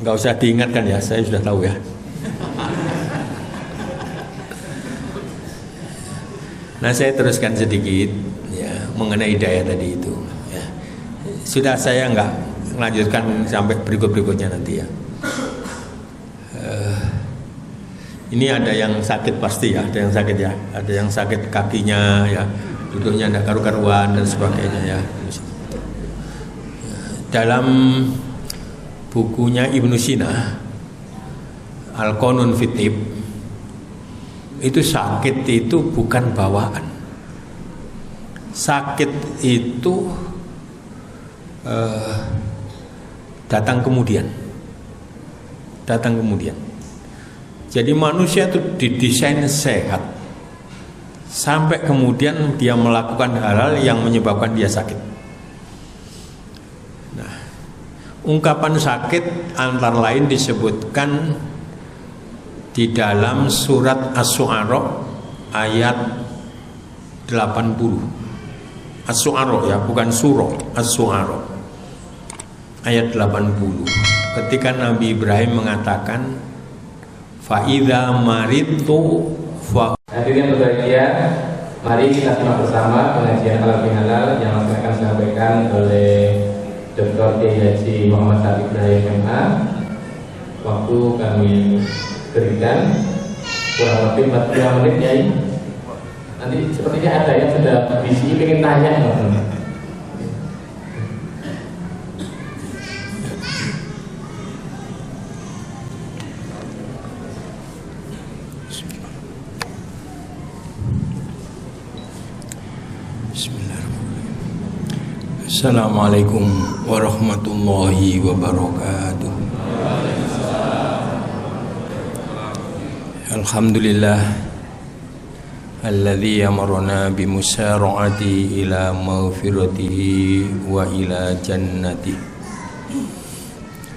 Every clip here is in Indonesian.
nggak usah diingatkan ya, saya sudah tahu ya. Nah, saya teruskan sedikit ya mengenai hidayah tadi itu. Ya. Sudah, saya nggak melanjutkan sampai berikutnya nanti ya. Ini ada yang sakit pasti ya, ada yang sakit ya, ada yang sakit kakinya ya, duduknya tidak karu-karuan dan sebagainya ya. Dalam bukunya Ibnu Sina Al-Qanun fit Tibb, itu sakit itu bukan bawaan. Sakit itu datang kemudian. Jadi manusia itu didesain sehat sampai kemudian dia melakukan hal-hal yang menyebabkan dia sakit. Nah, ungkapan sakit antara lain disebutkan di dalam surat Asy-Syu'ara ayat 80. Asy-Syu'ara ya, bukan surah, Asy-Syu'ara ayat 80. Ketika Nabi Ibrahim mengatakan fa idza maridtu fa. Hadirin berbahagia, mari kita simak bersama pengajian halal bihalal yang akan disampaikan oleh Dr. Haji Muhammad Syarif Ibrahim MA. Waktu kami berikan kurang lebih 45 menit ya. Nanti sepertinya ada yang sudah bisi ingin tanya. Assalamualaikum warahmatullahi wabarakatuh. Alhamdulillah alladzi amarna bimusara'ati ila maghfiratihi wa ila jannatihi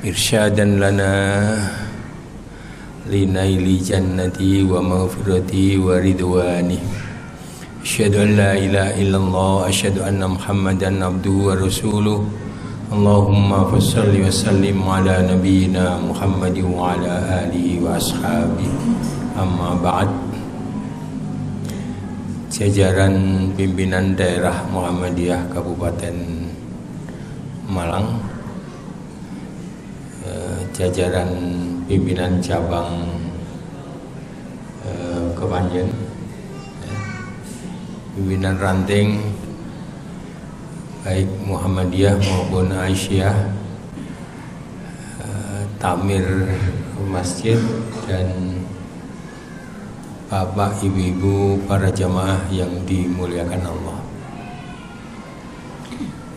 irsyadan lana linaili jannati wa maghfirati wa ridwani. Asyhadu an la ilaha illallah, asyhadu anna Muhammadan abduhu wa rasuluh. Allahumma fassalli wa sallim ala nabiyyina Muhammad wa ala alihi wa ashabihi. Amma ba'd. Jajaran pimpinan daerah Muhammadiyah Kabupaten Malang, jajaran pimpinan cabang Kepanjen, pimpinan ranting baik Muhammadiyah maupun Aisyah, takmir masjid, dan bapak, ibu-ibu, para jamaah yang dimuliakan Allah.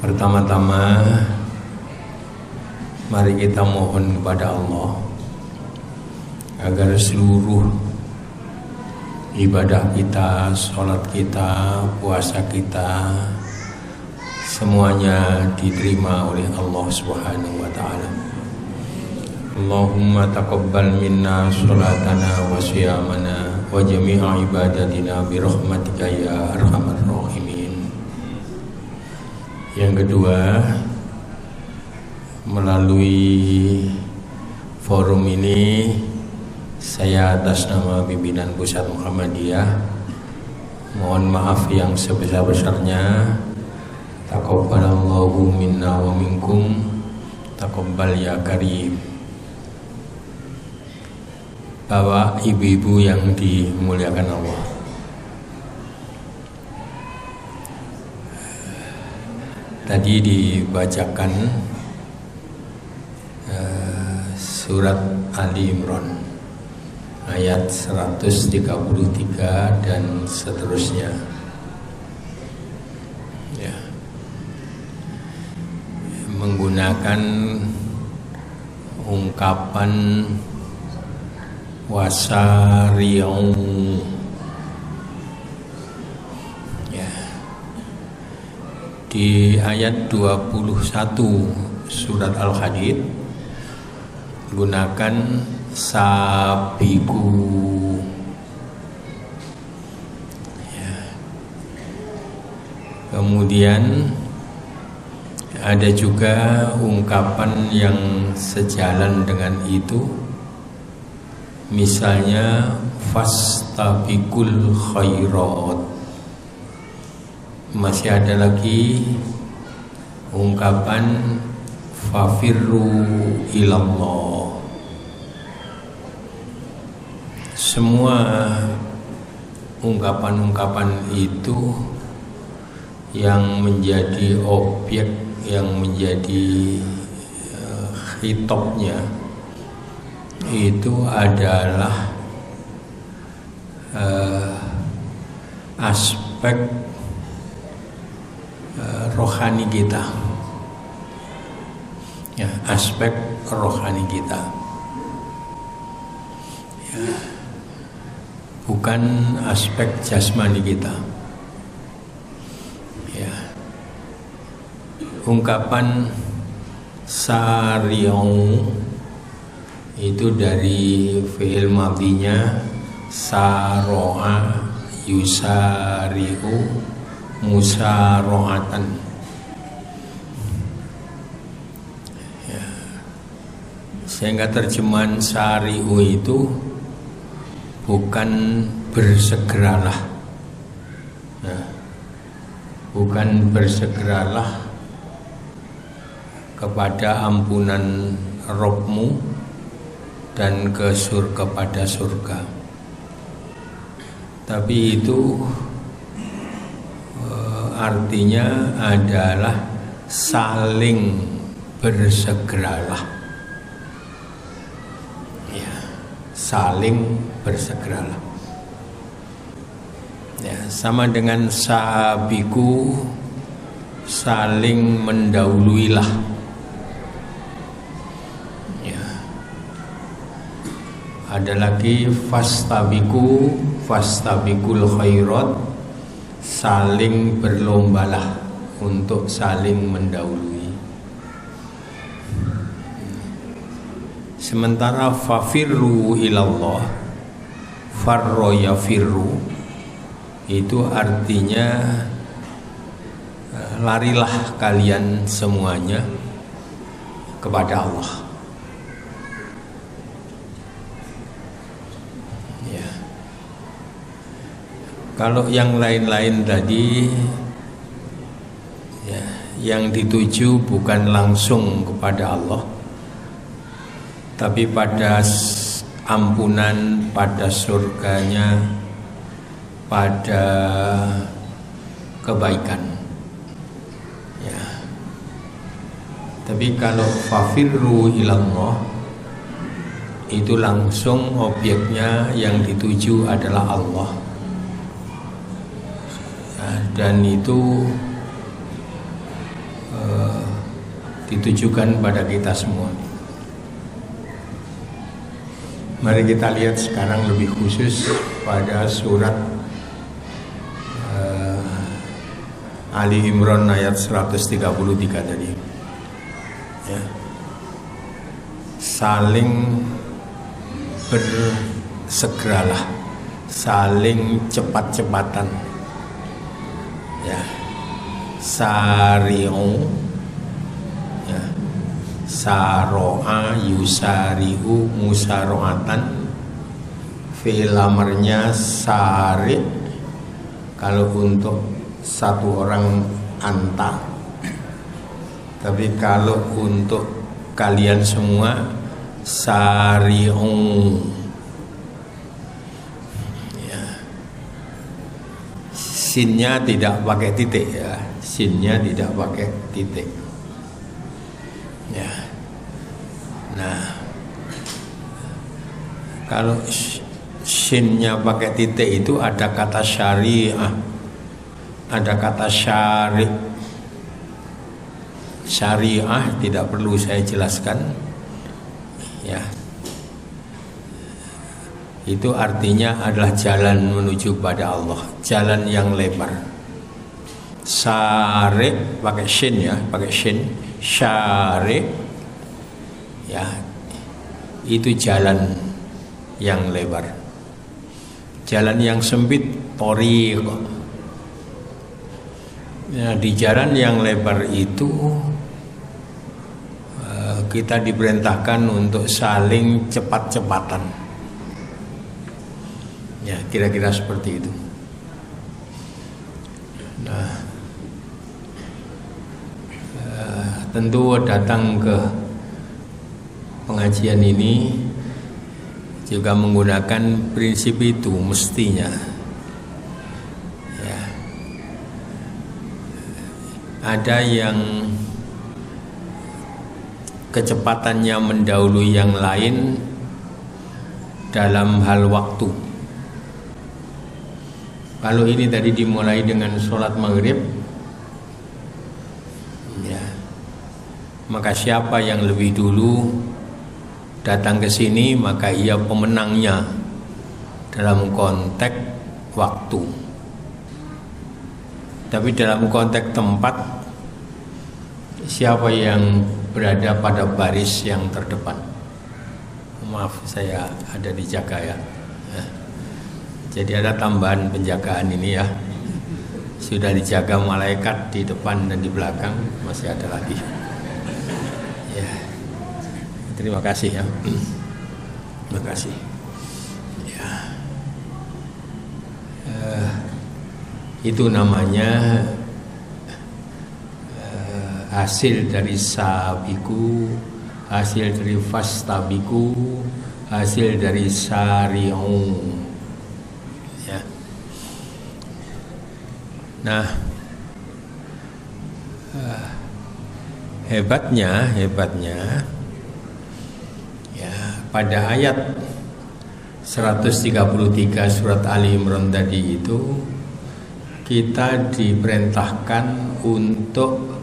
Pertama-tama mari kita mohon kepada Allah agar seluruh ibadah kita, sholat kita, puasa kita, semuanya diterima oleh Allah Subhanahu wa ta'ala. Allahumma taqabbal minna sholatana wa siyamana wa jami'a ibadatina birahmatika ya arhamar rahimin. Yang kedua, melalui forum ini saya atas nama pimpinan Pusat Muhammadiyah mohon maaf yang sebesar-besarnya. Taqabbalallahu minna wa minkum, taqabbal ya karim. Bapak, ibu-ibu yang dimuliakan Allah, tadi dibacakan surat Ali Imran ayat 133 dan seterusnya ya, menggunakan ungkapan wasari'u ya. Di ayat 21 surat Al-Hadid gunakan sabiku ya. Kemudian Ada juga ungkapan yang sejalan dengan itu, misalnya fastabiqul khairat. Masih ada lagi ungkapan fafirru ilallah. Semua ungkapan-ungkapan itu yang menjadi objek, yang menjadi khitabnya itu adalah aspek rohani kita, ya, aspek rohani kita, ya, bukan aspek jasmani kita. Ya. Ungkapan sari'u itu dari fi'il madhinya saro'a yusari'u musaro'atan. Ya. Sehingga terjemahan sari'u itu bukan bersegeralah, ya, bukan bersegeralah kepada ampunan Rabbmu dan kepada surga, tapi itu artinya adalah saling bersegeralah, ya, saling bersegeralah. Ya, sama dengan sabiku, saling mendahuluilah. Ya. Ada lagi fastabiku, fastabikul khairat, saling berlombalah untuk saling mendahului. Sementara fafirru ilallah, farro yafirru, itu artinya larilah kalian semuanya kepada Allah. Ya. Kalau yang lain-lain tadi, ya, yang dituju bukan langsung kepada Allah, tapi pada ampunan, pada surganya, pada kebaikan, ya. Tapi kalau fafirru ilallah, itu langsung objeknya yang dituju adalah Allah, ya, dan itu ditujukan pada kita semua. Mari kita lihat sekarang lebih khusus pada surat Ali Imran ayat 133 tadi, ya. Saling bersegeralah, saling cepat-cepatan, ya. Sari'u, ya. Saro'a yusari'u musaro'atan. Fi'il amarnya sari', kalau untuk satu orang anta, tapi kalau untuk kalian semua sari'u, ya. Sinnya tidak pakai titik, ya, sinnya tidak pakai titik, ya. Nah, kalau sinnya pakai titik itu ada kata syariah, ada kata syari'. Syariah tidak perlu saya jelaskan, ya. Itu artinya adalah jalan menuju pada Allah, jalan yang lebar. Syari' pakai shin, ya, pakai shin. Syari', ya, itu jalan yang lebar. Jalan yang sempit, thoriq. Ya, di jalan yang lebar itu kita diperintahkan untuk saling cepat-cepatan. Ya, kira-kira seperti itu. Nah, tentu datang ke pengajian ini juga menggunakan prinsip itu mestinya. Ya. Ada yang kecepatannya mendahului yang lain dalam hal waktu. Kalau ini tadi dimulai dengan sholat maghrib, ya, maka siapa yang lebih dulu datang ke sini maka ia pemenangnya dalam konteks waktu. Tapi dalam konteks tempat, siapa yang berada pada baris yang terdepan. Maaf, saya ada dijaga ya. Jadi ada tambahan penjagaan ini ya. Sudah dijaga malaikat di depan dan di belakang, masih ada lagi. Ya. Terima kasih ya. Terima kasih. Ya. Itu namanya hasil dari sabiku, hasil dari fastabiku, hasil dari sari'u. Ya. Nah, hebatnya ya, pada ayat 133 surat Ali Imran tadi itu kita diperintahkan untuk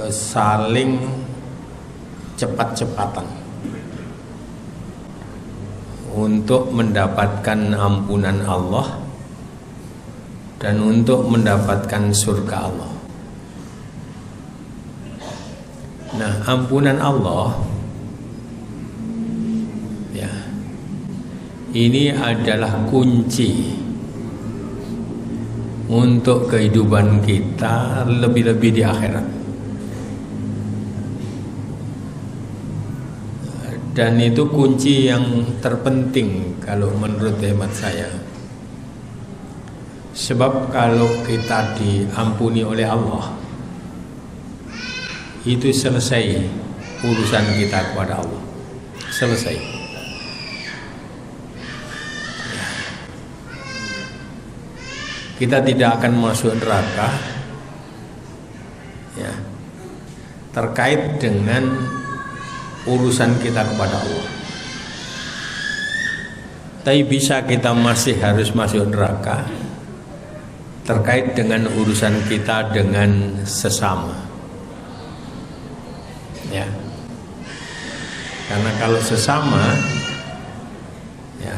saling cepat-cepatan untuk mendapatkan ampunan Allah dan untuk mendapatkan surga Allah. Nah, ampunan Allah ya, ini adalah kunci untuk kehidupan kita, lebih-lebih di akhirat. Dan itu kunci yang terpenting kalau menurut hemat saya. Sebab kalau kita diampuni oleh Allah, itu selesai urusan kita kepada Allah. Selesai. Kita tidak akan masuk neraka ya, terkait dengan urusan kita kepada Allah. Tapi bisa kita masih harus masuk neraka terkait dengan urusan kita dengan sesama. Ya. Karena kalau sesama ya,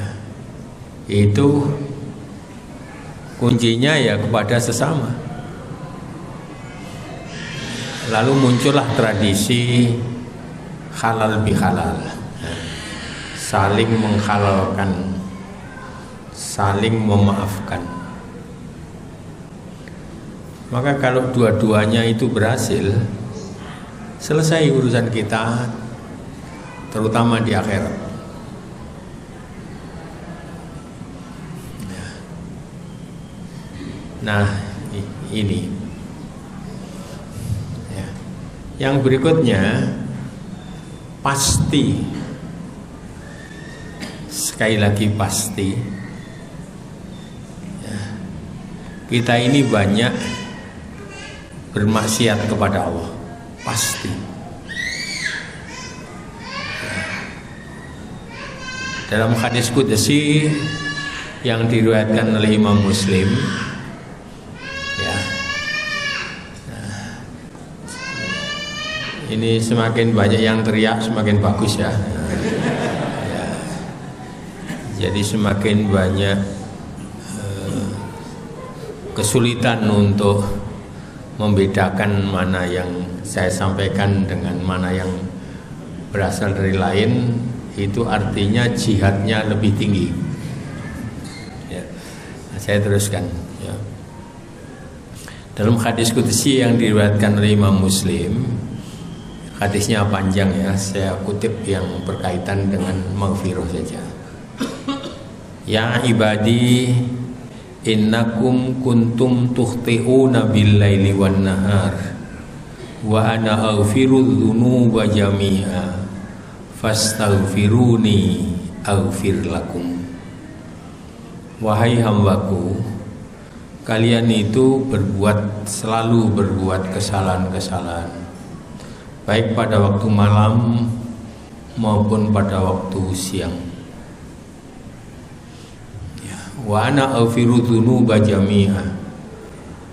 itu kuncinya ya kepada sesama. Lalu muncullah tradisi halal bihalal, saling menghalalkan, saling memaafkan. Maka kalau dua-duanya itu berhasil, selesai urusan kita, terutama di akhirat. Nah, ini ya. Yang berikutnya pasti, sekali lagi pasti ya, kita ini banyak bermaksiat kepada Allah, pasti ya. Dalam hadis qudsi yang diriwayatkan oleh Imam Muslim ya, ini semakin banyak yang teriak semakin bagus ya. Ya. Jadi semakin banyak kesulitan untuk membedakan mana yang saya sampaikan dengan mana yang berasal dari lain, itu artinya jihadnya lebih tinggi ya. Nah, saya teruskan ya. Dalam hadis qudsi yang diriwayatkan oleh Imam Muslim Hadisnya panjang ya, saya kutip yang berkaitan dengan maghfirah saja. Ya ibadi, innakum kuntum tukhti'una bil-laili wan-nahar wa ana aghfirudz dzunuba jami'a fastaghfiruni aghfir lakum. Wahai hambaku, kalian itu selalu berbuat kesalahan-kesalahan, baik pada waktu malam maupun pada waktu siang. Wa ana aghfiru dzunuba jami'a,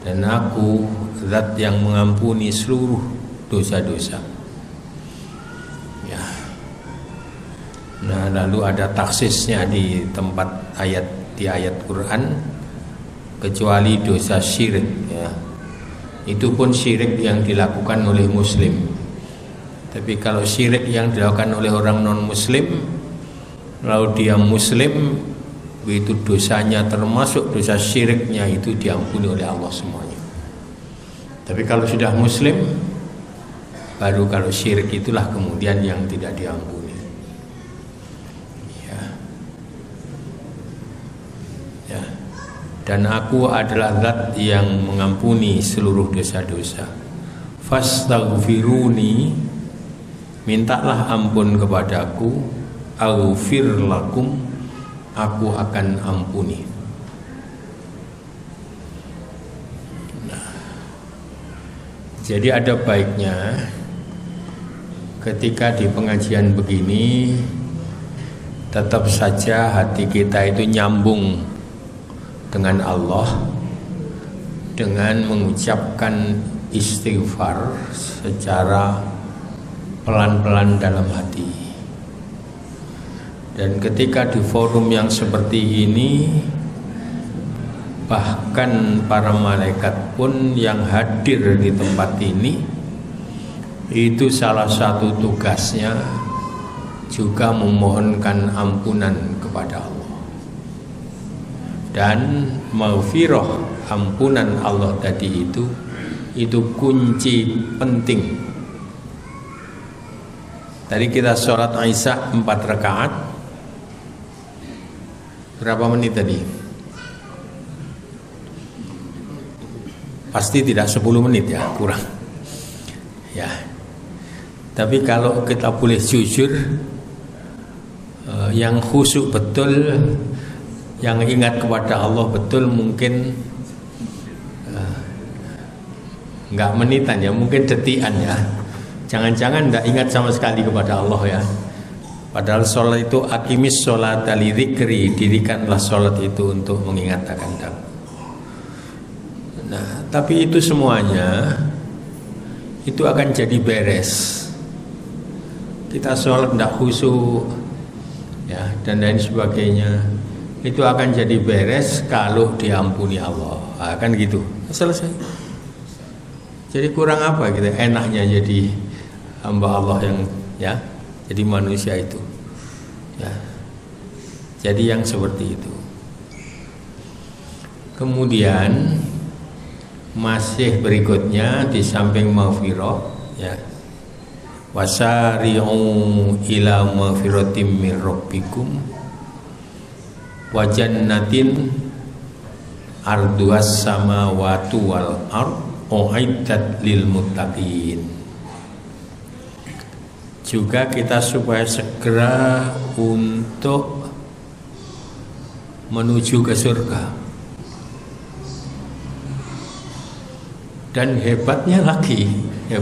dan aku zat yang mengampuni seluruh dosa-dosa. Ya. Nah, lalu ada taksisnya di ayat Quran, kecuali dosa syirik ya. Itu pun syirik yang dilakukan oleh muslim. Tapi kalau syirik yang dilakukan oleh orang non muslim, lalu dia muslim, itu dosanya termasuk dosa syiriknya itu diampuni oleh Allah semuanya. Tapi kalau sudah muslim, baru kalau syirik itulah kemudian yang tidak diampuni. Ya. Dan aku adalah zat yang mengampuni seluruh dosa-dosa. Fastaghfiruni, mintalah ampun kepadaku, aghfir lakum, aku akan ampuni. Nah, jadi ada baiknya ketika di pengajian begini tetap saja hati kita itu nyambung dengan Allah dengan mengucapkan istighfar secara pelan-pelan dalam hati. Dan ketika di forum yang seperti ini, bahkan para malaikat pun yang hadir di tempat ini, itu salah satu tugasnya juga memohonkan ampunan kepada Allah. Dan maghfirah, ampunan Allah tadi itu kunci penting. Tadi kita sholat Isya 4 rakaat. Berapa menit tadi? Pasti tidak 10 menit ya, kurang. Ya. Tapi kalau kita boleh jujur, yang khusyuk betul, yang ingat kepada Allah betul, mungkin enggak menitan ya, mungkin detikan ya. Jangan-jangan enggak ingat sama sekali kepada Allah ya. Padahal sholat itu akimis sholat li dzikri, dirikanlah sholat itu untuk mengingat akan aku. Nah, tapi itu semuanya itu akan jadi beres. Kita sholat tidak khusyuk ya, dan lain sebagainya, itu akan jadi beres kalau diampuni Allah. Nah, kan gitu, selesai. Jadi kurang apa gitu, enaknya jadi hamba Allah yang ya, jadi manusia itu ya. Jadi yang seperti itu. Kemudian masih berikutnya di samping maghfirah ya, wasari'u ila maghfiratim mir rabbikum wa jannatin arduas samawati wal ard uiddat lil muttaqin. Juga kita supaya segera untuk menuju ke surga. Dan hebatnya lagi ya,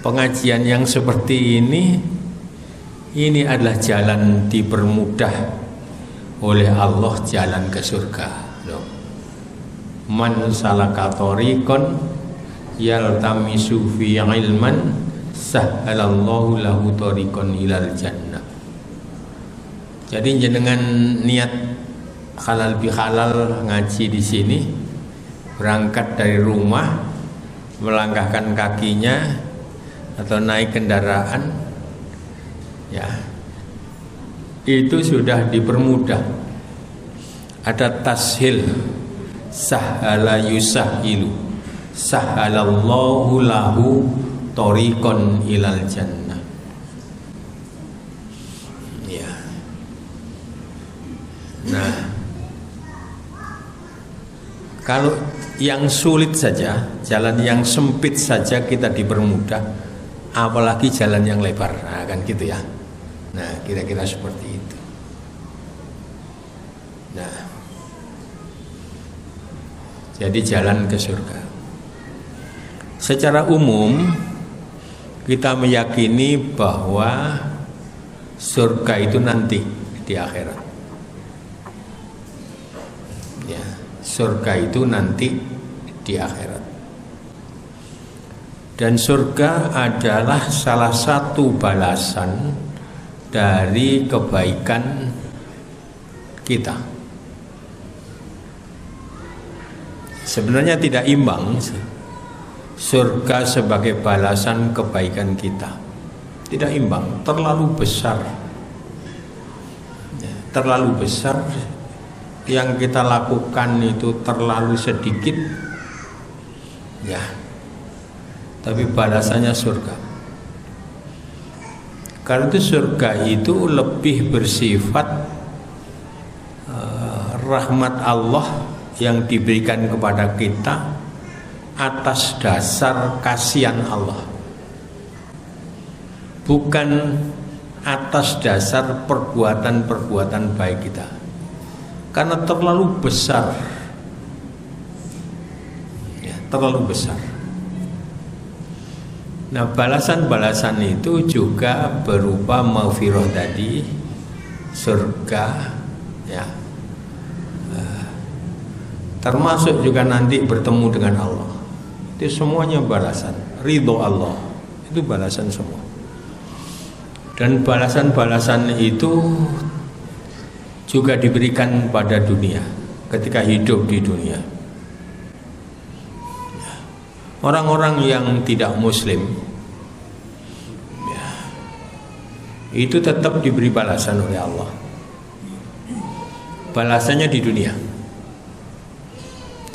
pengajian yang seperti ini adalah jalan dipermudah oleh Allah, jalan ke surga. Man salaka thoriqan yaltamisu fi ilman sahhalallahu lahu thoriqan ilal jannah. Jadi jenengan niat halal bihalal ngaji di sini, berangkat dari rumah, melangkahkan kakinya atau naik kendaraan, ya itu sudah dipermudah. Ada tashil, sahala yusahilu, Sahhalallahu lahu thoriqan ilal jannah. Ya. Nah, kalau yang sulit saja, jalan yang sempit saja kita dipermudah, apalagi jalan yang lebar. Nah, kan gitu ya. Nah, kira-kira seperti itu. Nah, jadi jalan ke surga. Secara umum kita meyakini bahwa surga itu nanti di akhirat. Ya, surga itu nanti di akhirat. Dan surga adalah salah satu balasan dari kebaikan kita. Sebenarnya tidak imbang surga sebagai balasan kebaikan kita. Tidak imbang, terlalu besar. Terlalu besar, yang kita lakukan itu terlalu sedikit. Ya. Tapi balasannya surga. Karena itu surga itu lebih bersifat rahmat Allah yang diberikan kepada kita atas dasar kasihan Allah, bukan atas dasar perbuatan-perbuatan baik kita, karena terlalu besar, ya, terlalu besar. Nah, balasan-balasan itu juga berupa maghfirah tadi, surga, ya. Termasuk juga nanti bertemu dengan Allah. Itu semuanya balasan. Ridho Allah itu balasan semua. Dan balasan-balasan itu juga diberikan pada dunia ketika hidup di dunia. Orang-orang yang tidak muslim, ya, itu tetap diberi balasan oleh Allah. Balasannya di dunia.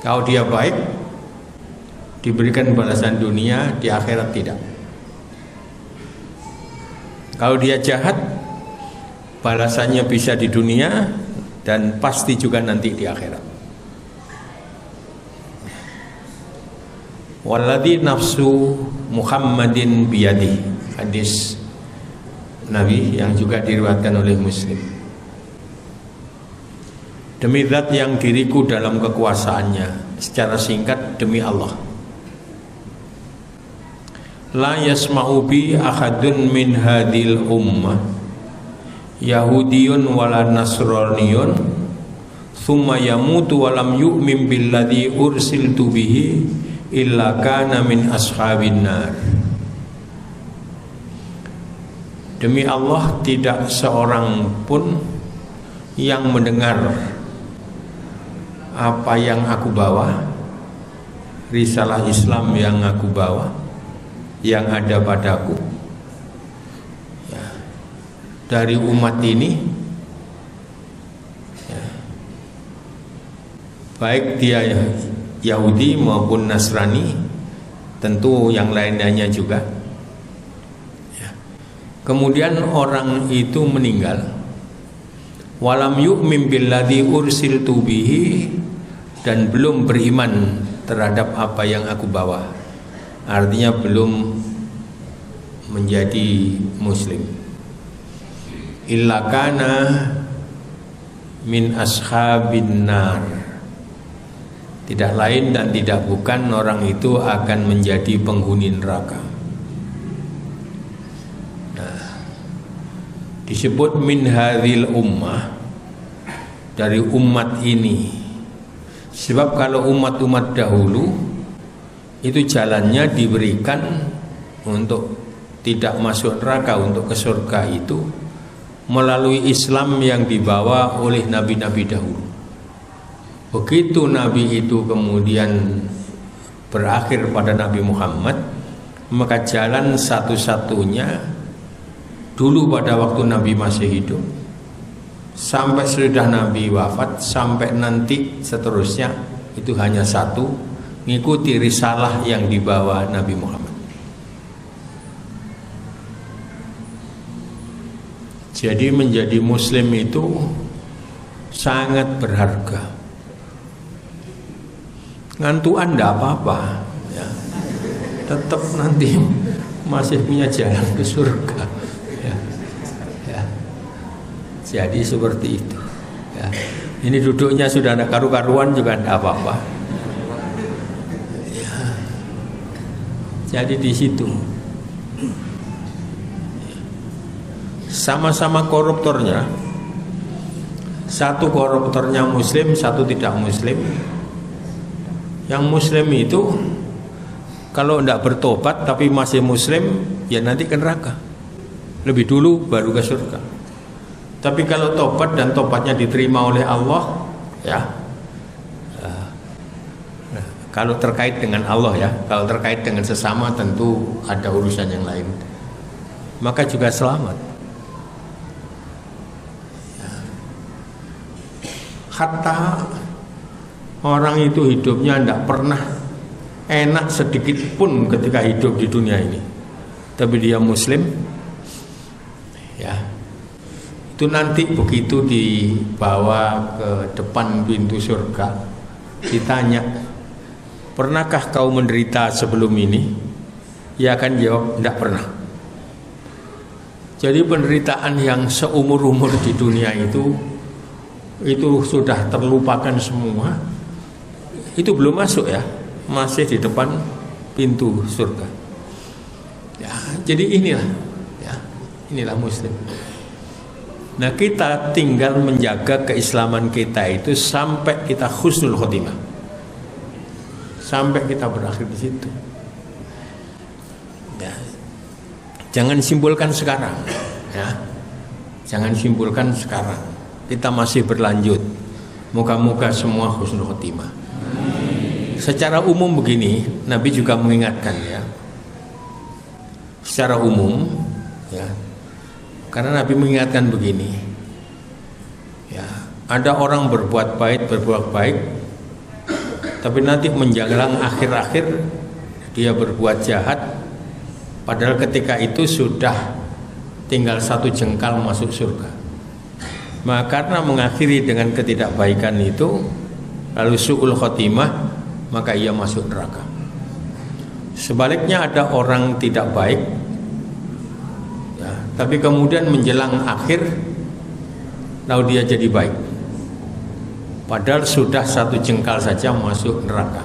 Kalau dia baik, diberikan balasan dunia, di akhirat tidak. Kalau dia jahat, balasannya bisa di dunia dan pasti juga nanti di akhirat. Walladzi nafsu Muhammadin biyadi, hadis Nabi yang juga diriwayatkan oleh Muslim. Demi zat yang diriku dalam kekuasaannya, secara singkat demi Allah. La yasma'u bi ahadun min hadil ummah Yahudiyun wala nasraniyun thumma yamutu walam yu'min billadhi ursiltu bihi illa kana min ashabin nar. Demi Allah, tidak seorang pun yang mendengar apa yang aku bawa, risalah Islam yang aku bawa, yang ada padaku, ya, dari umat ini, ya, baik dia Yahudi maupun Nasrani, tentu yang lainnya juga, ya. Kemudian orang itu meninggal, walam yu'min billadzi ursiltu bihi, dan belum beriman terhadap apa yang aku bawa, artinya belum menjadi muslim, illa kana min ashabin nar, tidak lain dan tidak bukan orang itu akan menjadi penghuni neraka. Nah, disebut min hadhil ummah, dari umat ini. Sebab kalau umat-umat dahulu itu jalannya diberikan untuk tidak masuk neraka, untuk ke surga itu melalui Islam yang dibawa oleh nabi-nabi dahulu. Begitu nabi itu kemudian berakhir pada Nabi Muhammad, maka jalan satu-satunya dulu pada waktu Nabi masih hidup, sampai sudah Nabi wafat, sampai nanti seterusnya, itu hanya satu, mengikuti risalah yang dibawa Nabi Muhammad. Jadi menjadi muslim itu sangat berharga. Ngantuan enggak apa-apa ya. Tetap nanti masih punya jalan ke surga ya. Ya. Jadi seperti itu ya. Ini duduknya sudah ada karu-karuan juga enggak apa-apa ya. Jadi di situ sama-sama koruptornya, satu koruptornya muslim, satu tidak muslim. Yang muslim itu kalau tidak bertobat tapi masih muslim, ya nanti ke neraka. Lebih dulu baru ke surga. Tapi kalau tobat dan tobatnya diterima oleh Allah, ya. Kalau terkait dengan Allah ya, kalau terkait dengan sesama tentu ada urusan yang lain. Maka juga selamat. Hatta orang itu hidupnya tidak pernah enak sedikit pun ketika hidup di dunia ini, tapi dia muslim ya, itu nanti begitu dibawa ke depan pintu surga ditanya, pernahkah kau menderita sebelum ini? Ia akan jawab, tidak pernah. Jadi penderitaan yang seumur-umur di dunia itu sudah terlupakan semua. Itu belum masuk ya, masih di depan pintu surga ya. Jadi inilah muslim. Nah, kita tinggal menjaga keislaman kita itu sampai kita husnul khotimah, sampai kita berakhir di situ ya. Jangan simpulkan sekarang ya, jangan simpulkan sekarang. Kita masih berlanjut. Moga-moga semua husnul khotimah. Secara umum begini, Nabi juga mengingatkan ya. Secara umum ya. Karena Nabi mengingatkan begini. Ya, ada orang berbuat baik, tapi nanti menjelang akhir-akhir dia berbuat jahat, padahal ketika itu sudah tinggal satu jengkal masuk surga. Maka karena mengakhiri dengan ketidakbaikan itu, lalu su'ul khotimah, maka ia masuk neraka. Sebaliknya ada orang tidak baik ya, tapi kemudian menjelang akhir lalu dia jadi baik, padahal sudah satu jengkal saja masuk neraka.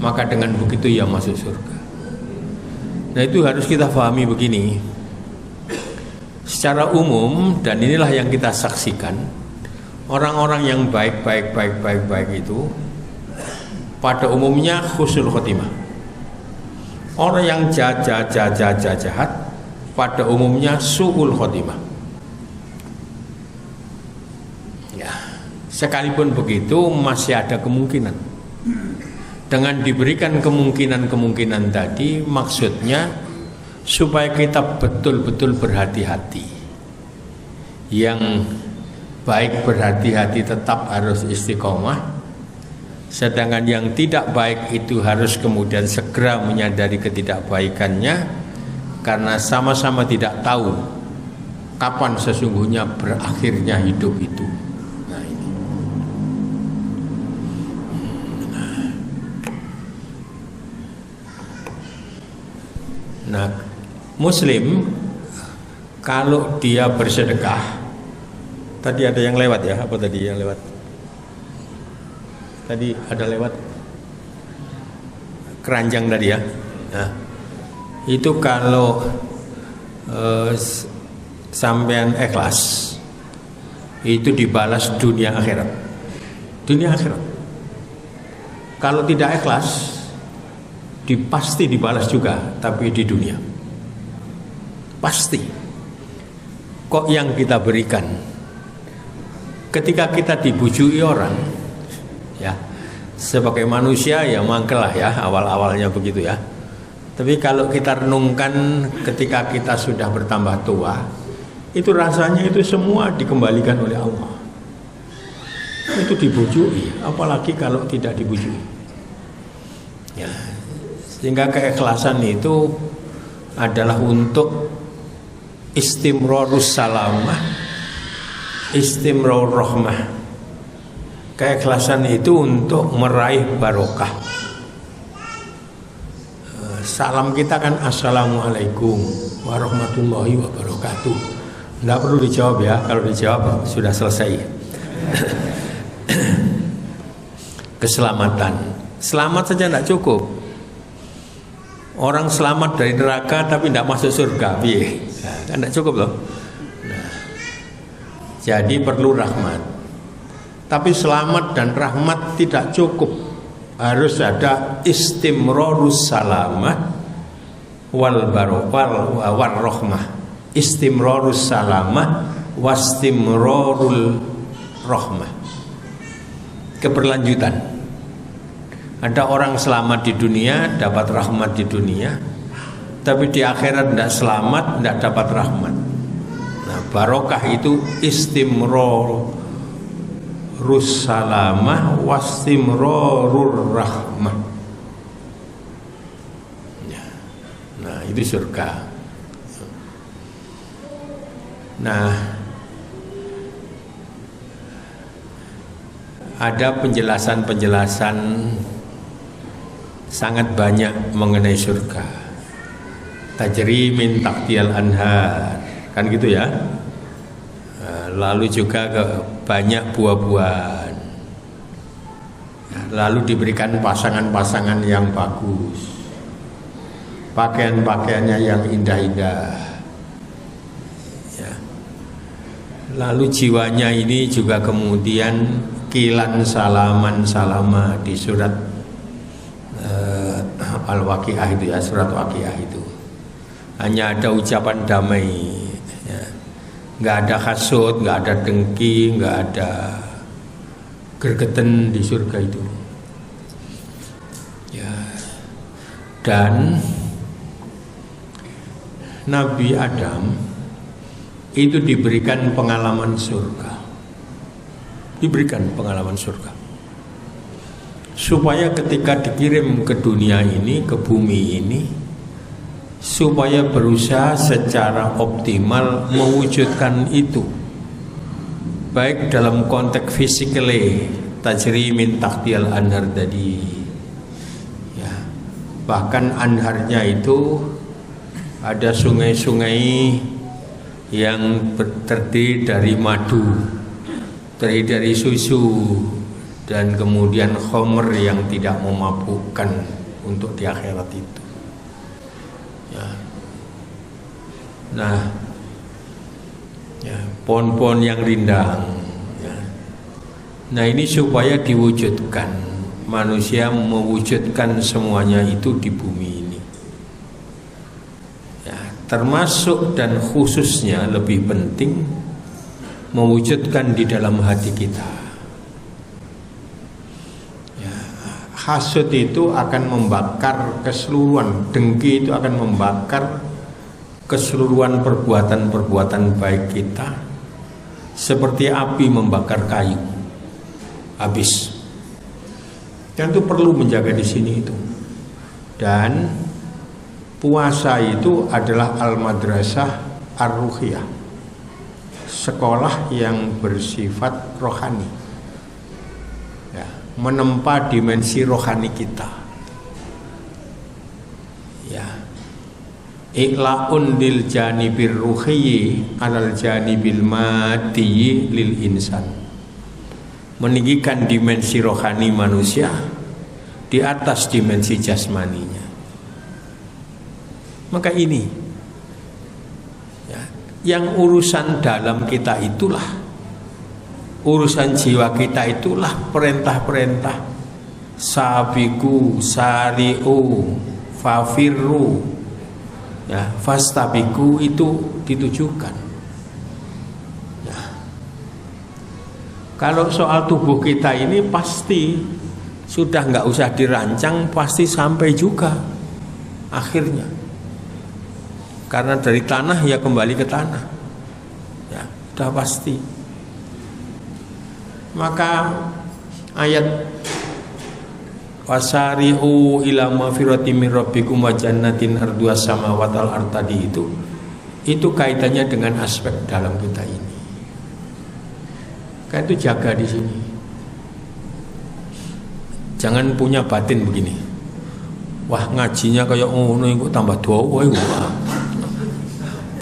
Maka dengan begitu ia masuk surga. Nah, itu harus kita pahami begini. Secara umum, dan inilah yang kita saksikan, orang-orang yang baik itu pada umumnya husnul khotimah. Orang yang jahat pada umumnya su'ul khotimah ya. Sekalipun begitu masih ada kemungkinan. Dengan diberikan kemungkinan tadi, maksudnya supaya kita betul-betul berhati-hati. Yang baik berhati-hati tetap harus istiqomah, sedangkan yang tidak baik itu harus kemudian segera menyadari ketidakbaikannya, karena sama-sama tidak tahu kapan sesungguhnya berakhirnya hidup itu. Nah, ini. Nah, muslim kalau dia bersedekah, tadi ada yang lewat ya, apa tadi yang lewat? Tadi ada lewat keranjang tadi ya. Nah, itu kalau sampean ikhlas, itu dibalas dunia akhirat. Dunia akhirat. Kalau tidak ikhlas, pasti dibalas juga, tapi di dunia. Pasti. Kok yang kita berikan ketika kita dibujui orang ya, sebagai manusia ya mangkel lah ya, awal-awalnya begitu ya. Tapi kalau kita renungkan ketika kita sudah bertambah tua, itu rasanya itu semua dikembalikan oleh Allah. Itu dibujui, apalagi kalau tidak dibujui. Ya, sehingga keikhlasan itu adalah untuk istimrarus salamah, istimrar rahmah. Keikhlasan itu untuk meraih barokah. Salam kita kan assalamualaikum warahmatullahi wabarakatuh. Tidak perlu dijawab ya, kalau dijawab sudah selesai. Keselamatan, selamat saja tidak cukup. Orang selamat dari neraka tapi tidak masuk surga, kan tidak cukup loh. Nah, jadi perlu rahmat. Tapi selamat dan rahmat tidak cukup, harus ada istimrarus salamah wal rahmah. Istimrarus salamah wastimrarul rahmah. Keberlanjutan. Ada orang selamat di dunia, dapat rahmat di dunia, tapi di akhirat tidak selamat, tidak dapat rahmat. Nah, barokah itu istimrarus salamah wastimrarur rahmah. Nah, itu surga. Nah, ada penjelasan-penjelasan sangat banyak mengenai surga. Tajri min tahtiyal anhar, kan gitu ya. Lalu juga banyak buah-buahan. Lalu diberikan pasangan-pasangan yang bagus, pakaian-pakaiannya yang indah-indah. Lalu jiwanya ini juga kemudian kilan salaman salama di surat Al-Waqiah itu ya, surat Waqiah itu. Hanya ada ucapan damai, ya. Nggak ada hasud, nggak ada dengki, nggak ada gergeten di surga itu. Ya. Dan Nabi Adam itu diberikan pengalaman surga, diberikan pengalaman surga, supaya ketika dikirim ke dunia ini, ke bumi ini, supaya berusaha secara optimal mewujudkan itu, baik dalam konteks fisikly, tajri min tahtiyal anhar tadi, ya, bahkan anharnya itu ada sungai-sungai yang terdiri dari madu, terdiri dari susu, dan kemudian khomer yang tidak memabukkan untuk di akhirat itu. Ya. Nah, ya, pohon-pohon yang rindang. Ya. Nah, ini supaya diwujudkan, manusia mewujudkan semuanya itu di bumi ini. Termasuk dan khususnya lebih penting mewujudkan di dalam hati kita. Ya, hasud itu akan membakar keseluruhan, dengki itu akan membakar keseluruhan perbuatan-perbuatan baik kita, seperti api membakar kayu, habis. Dan itu perlu menjaga di sini itu. Dan puasa itu adalah al-madrasah ar-ruhiyah, sekolah yang bersifat rohani, ya, menempa dimensi rohani kita. Ya, iqla'un lil janibir ruhiyyi alal janibil madiyyi lil insan, meninggikan dimensi rohani manusia di atas dimensi jasmaninya. Maka ini ya, yang urusan dalam kita itulah, urusan jiwa kita itulah perintah-perintah sabiku, sari'u, fafirru, ya, fastabiku itu ditujukan. Ya. Kalau soal tubuh kita ini pasti sudah nggak usah dirancang, pasti sampai juga akhirnya. Karena dari tanah ya kembali ke tanah, ya sudah pasti. Maka ayat wasari'u ila magfirati min rabbikum wa jannatin arduha samawati wal ardh tadi itu kaitannya dengan aspek dalam kita ini. Kan itu jaga di sini. Jangan punya batin begini. Wah, ngajinya kayak ngono kok tambah dawa iku.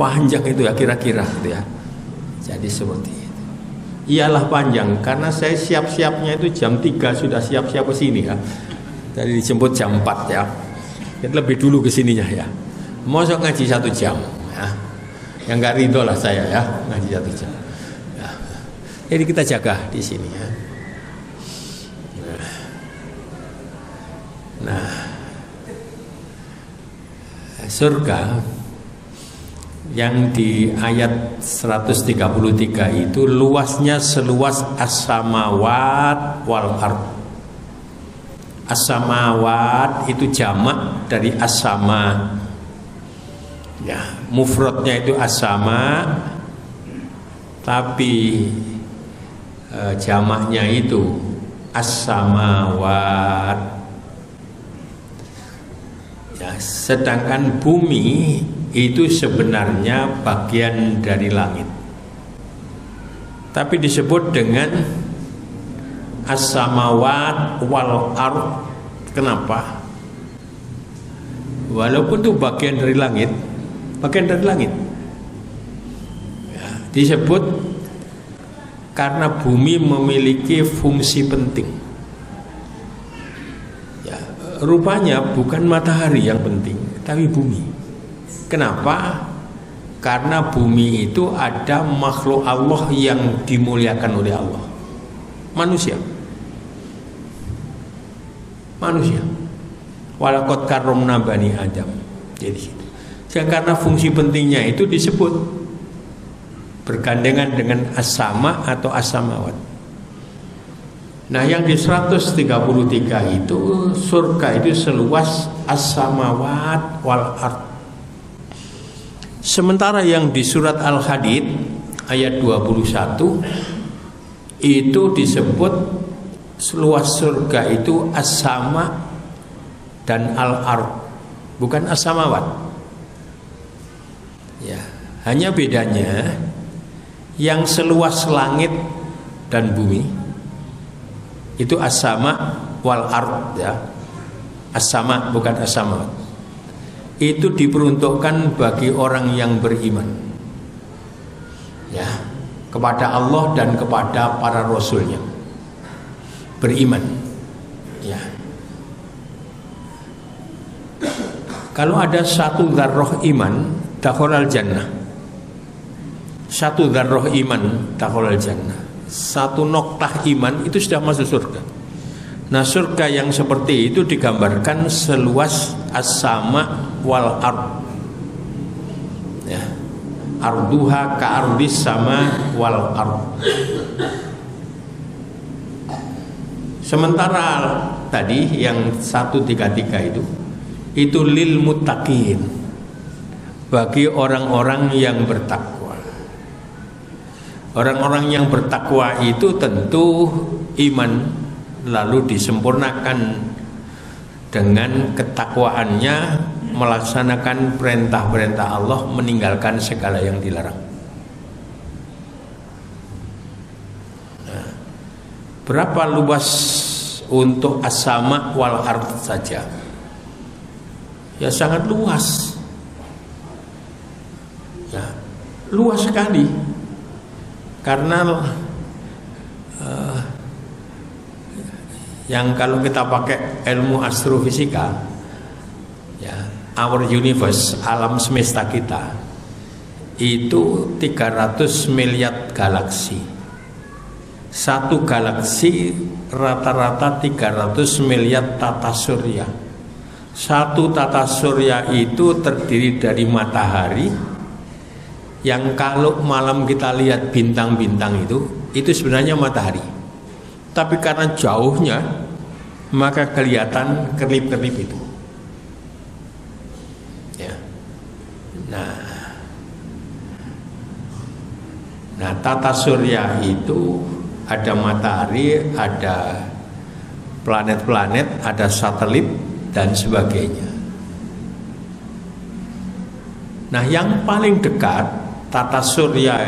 Panjang itu ya kira-kira gitu ya. Jadi seperti itu. Iyalah panjang karena saya siap-siapnya itu jam 3 sudah siap-siap ke sini ya. Tadi dijemput jam 4 ya. Lebih dulu ke sininya ya. Mosok ngaji 1 jam ya. Yang enggak ridho lah saya ya, ngaji 1 jam. Ya. Jadi kita jaga di sini ya. Nah, surga yang di ayat 133 itu luasnya seluas as-samawat wal ardh. As-samawat itu jamak dari as-sama. Ya, mufradnya itu as-sama, tapi jamaknya itu as-samawat. Ya, sedangkan bumi itu sebenarnya bagian dari langit, tapi disebut dengan as-samawat wal ardh. Kenapa? Walaupun itu bagian dari langit, ya, disebut karena bumi memiliki fungsi penting. Ya, rupanya bukan matahari yang penting, tapi bumi. Kenapa? Karena bumi itu ada makhluk Allah yang dimuliakan oleh Allah. Manusia. Walaqad karramna bani Adam. Jadi karena fungsi pentingnya itu disebut bergandengan dengan as-sama atau as-samawat. Nah, yang di 133 itu surga itu seluas as-samawat wal ardh. Sementara yang di surat Al-Hadid ayat 21 itu disebut seluas surga itu as-sama dan al-ardh, bukan as-samawat. Ya, hanya bedanya yang seluas langit dan bumi itu as-sama wal ardh ya. As-sama bukan as-samawat. Itu diperuntukkan bagi orang yang beriman. Ya, kepada Allah dan kepada para rasulnya. Beriman. Ya. Kalau ada satu dzarrah iman, dakhalal jannah. Satu dzarrah iman, dakhalal jannah. Satu noktah iman itu sudah masuk surga. Nah, surga yang seperti itu digambarkan seluas as-sama wal ardh. Ya. Arduha ka ardis sama wal ardh. Sementara tadi yang 133 itu lil muttaqin, bagi orang-orang yang bertakwa. Orang-orang yang bertakwa itu tentu iman lalu disempurnakan dengan ketakwaannya, melaksanakan perintah-perintah Allah, meninggalkan segala yang dilarang. Nah, berapa luas untuk as-sama wal ardh saja? Ya sangat luas. Ya, luas sekali. Karena yang kalau kita pakai ilmu astrofisika, ya, our universe, alam semesta kita itu 300 miliar galaksi. Satu galaksi rata-rata 300 miliar tata surya. Satu tata surya itu terdiri dari matahari, yang kalau malam kita lihat bintang-bintang itu sebenarnya matahari. Tapi karena jauhnya, maka kelihatan kerlip-kerlip itu. Ya. Nah, tata surya itu ada matahari, ada planet-planet, ada satelit dan sebagainya. Nah, yang paling dekat tata surya,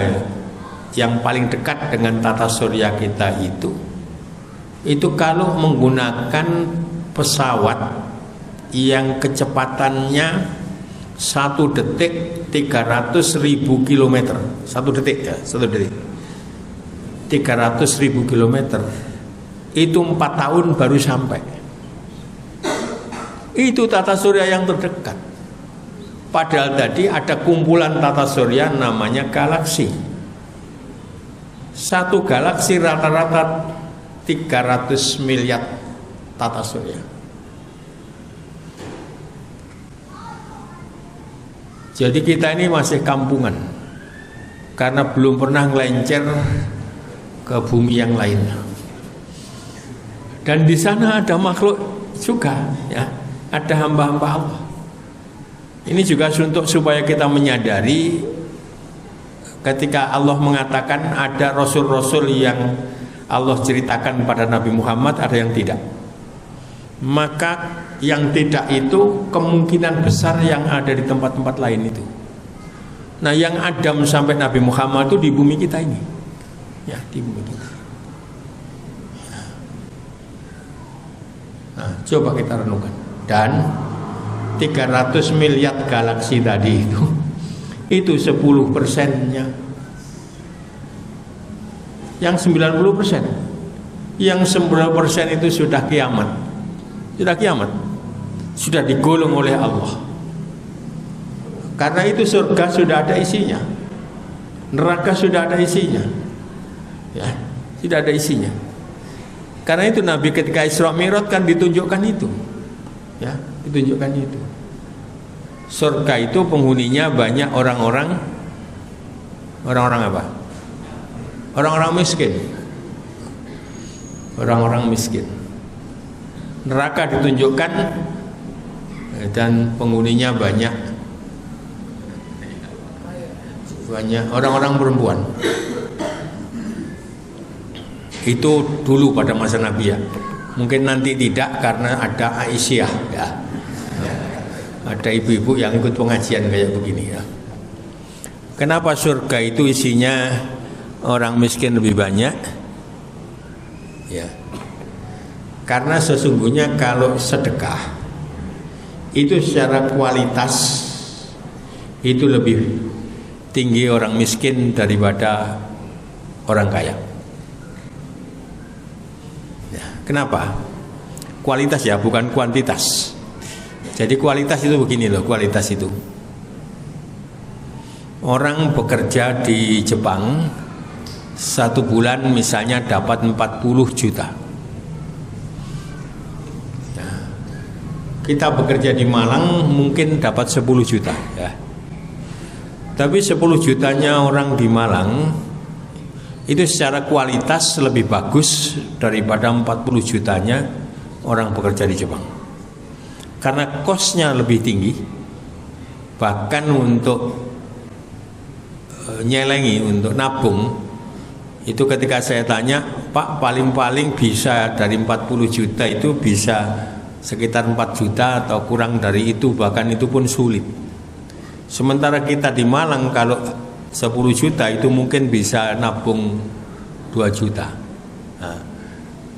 yang paling dekat dengan tata surya kita itu kalau menggunakan pesawat yang kecepatannya 1 detik 300.000 kilometer. 1 detik ya, 1 detik 300.000 kilometer. Itu 4 tahun baru sampai. Itu tata surya yang terdekat. Padahal tadi ada kumpulan tata surya namanya galaksi. Satu galaksi rata-rata 300 miliar tata surya. Jadi kita ini masih kampungan karena belum pernah ngelencer ke bumi yang lain. Dan di sana ada makhluk juga, ya, ada hamba-hamba Allah. Ini juga untuk supaya kita menyadari ketika Allah mengatakan ada rasul-rasul yang Allah ceritakan pada Nabi Muhammad, ada yang tidak. Maka yang tidak itu kemungkinan besar yang ada di tempat-tempat lain itu. Nah, yang Adam sampai Nabi Muhammad itu di bumi kita ini, ya, di bumi kita. Nah, coba kita renungkan. Dan 300 miliar galaksi tadi itu 10%-nya. Yang 90%, yang 90% itu sudah kiamat. Sudah kiamat. Sudah digolong oleh Allah. Karena itu surga sudah ada isinya. Neraka sudah ada isinya. Ya, sudah ada isinya. Karena itu Nabi ketika Isra Mi'raj kan ditunjukkan itu. Ya, ditunjukkan itu. Surga itu penghuninya banyak orang-orang apa? Orang-orang miskin. Orang-orang miskin. Neraka ditunjukkan dan penghuninya banyak orang-orang perempuan. Itu dulu pada masa Nabi, ya. Mungkin nanti tidak karena ada Aisyah, ya. Ada ibu-ibu yang ikut pengajian kayak begini, ya. Kenapa surga itu isinya orang miskin lebih banyak? Ya. Karena sesungguhnya kalau sedekah itu secara kualitas itu lebih tinggi orang miskin daripada orang kaya. Ya, kenapa? Kualitas, ya, bukan kuantitas. Jadi kualitas itu begini loh, kualitas itu. Orang bekerja di Jepang 1 bulan misalnya dapat 40 juta. Ya. Kita bekerja di Malang mungkin dapat 10 juta, ya. Tapi 10 jutanya orang di Malang itu secara kualitas lebih bagus daripada 40 jutanya orang bekerja di Jepang. Karena kosnya lebih tinggi. Bahkan untuk nyelengi, untuk nabung, itu ketika saya tanya, Pak, paling-paling bisa dari 40 juta itu bisa sekitar 4 juta atau kurang dari itu, bahkan itu pun sulit. Sementara kita di Malang kalau 10 juta itu mungkin bisa nabung 2 juta. Nah,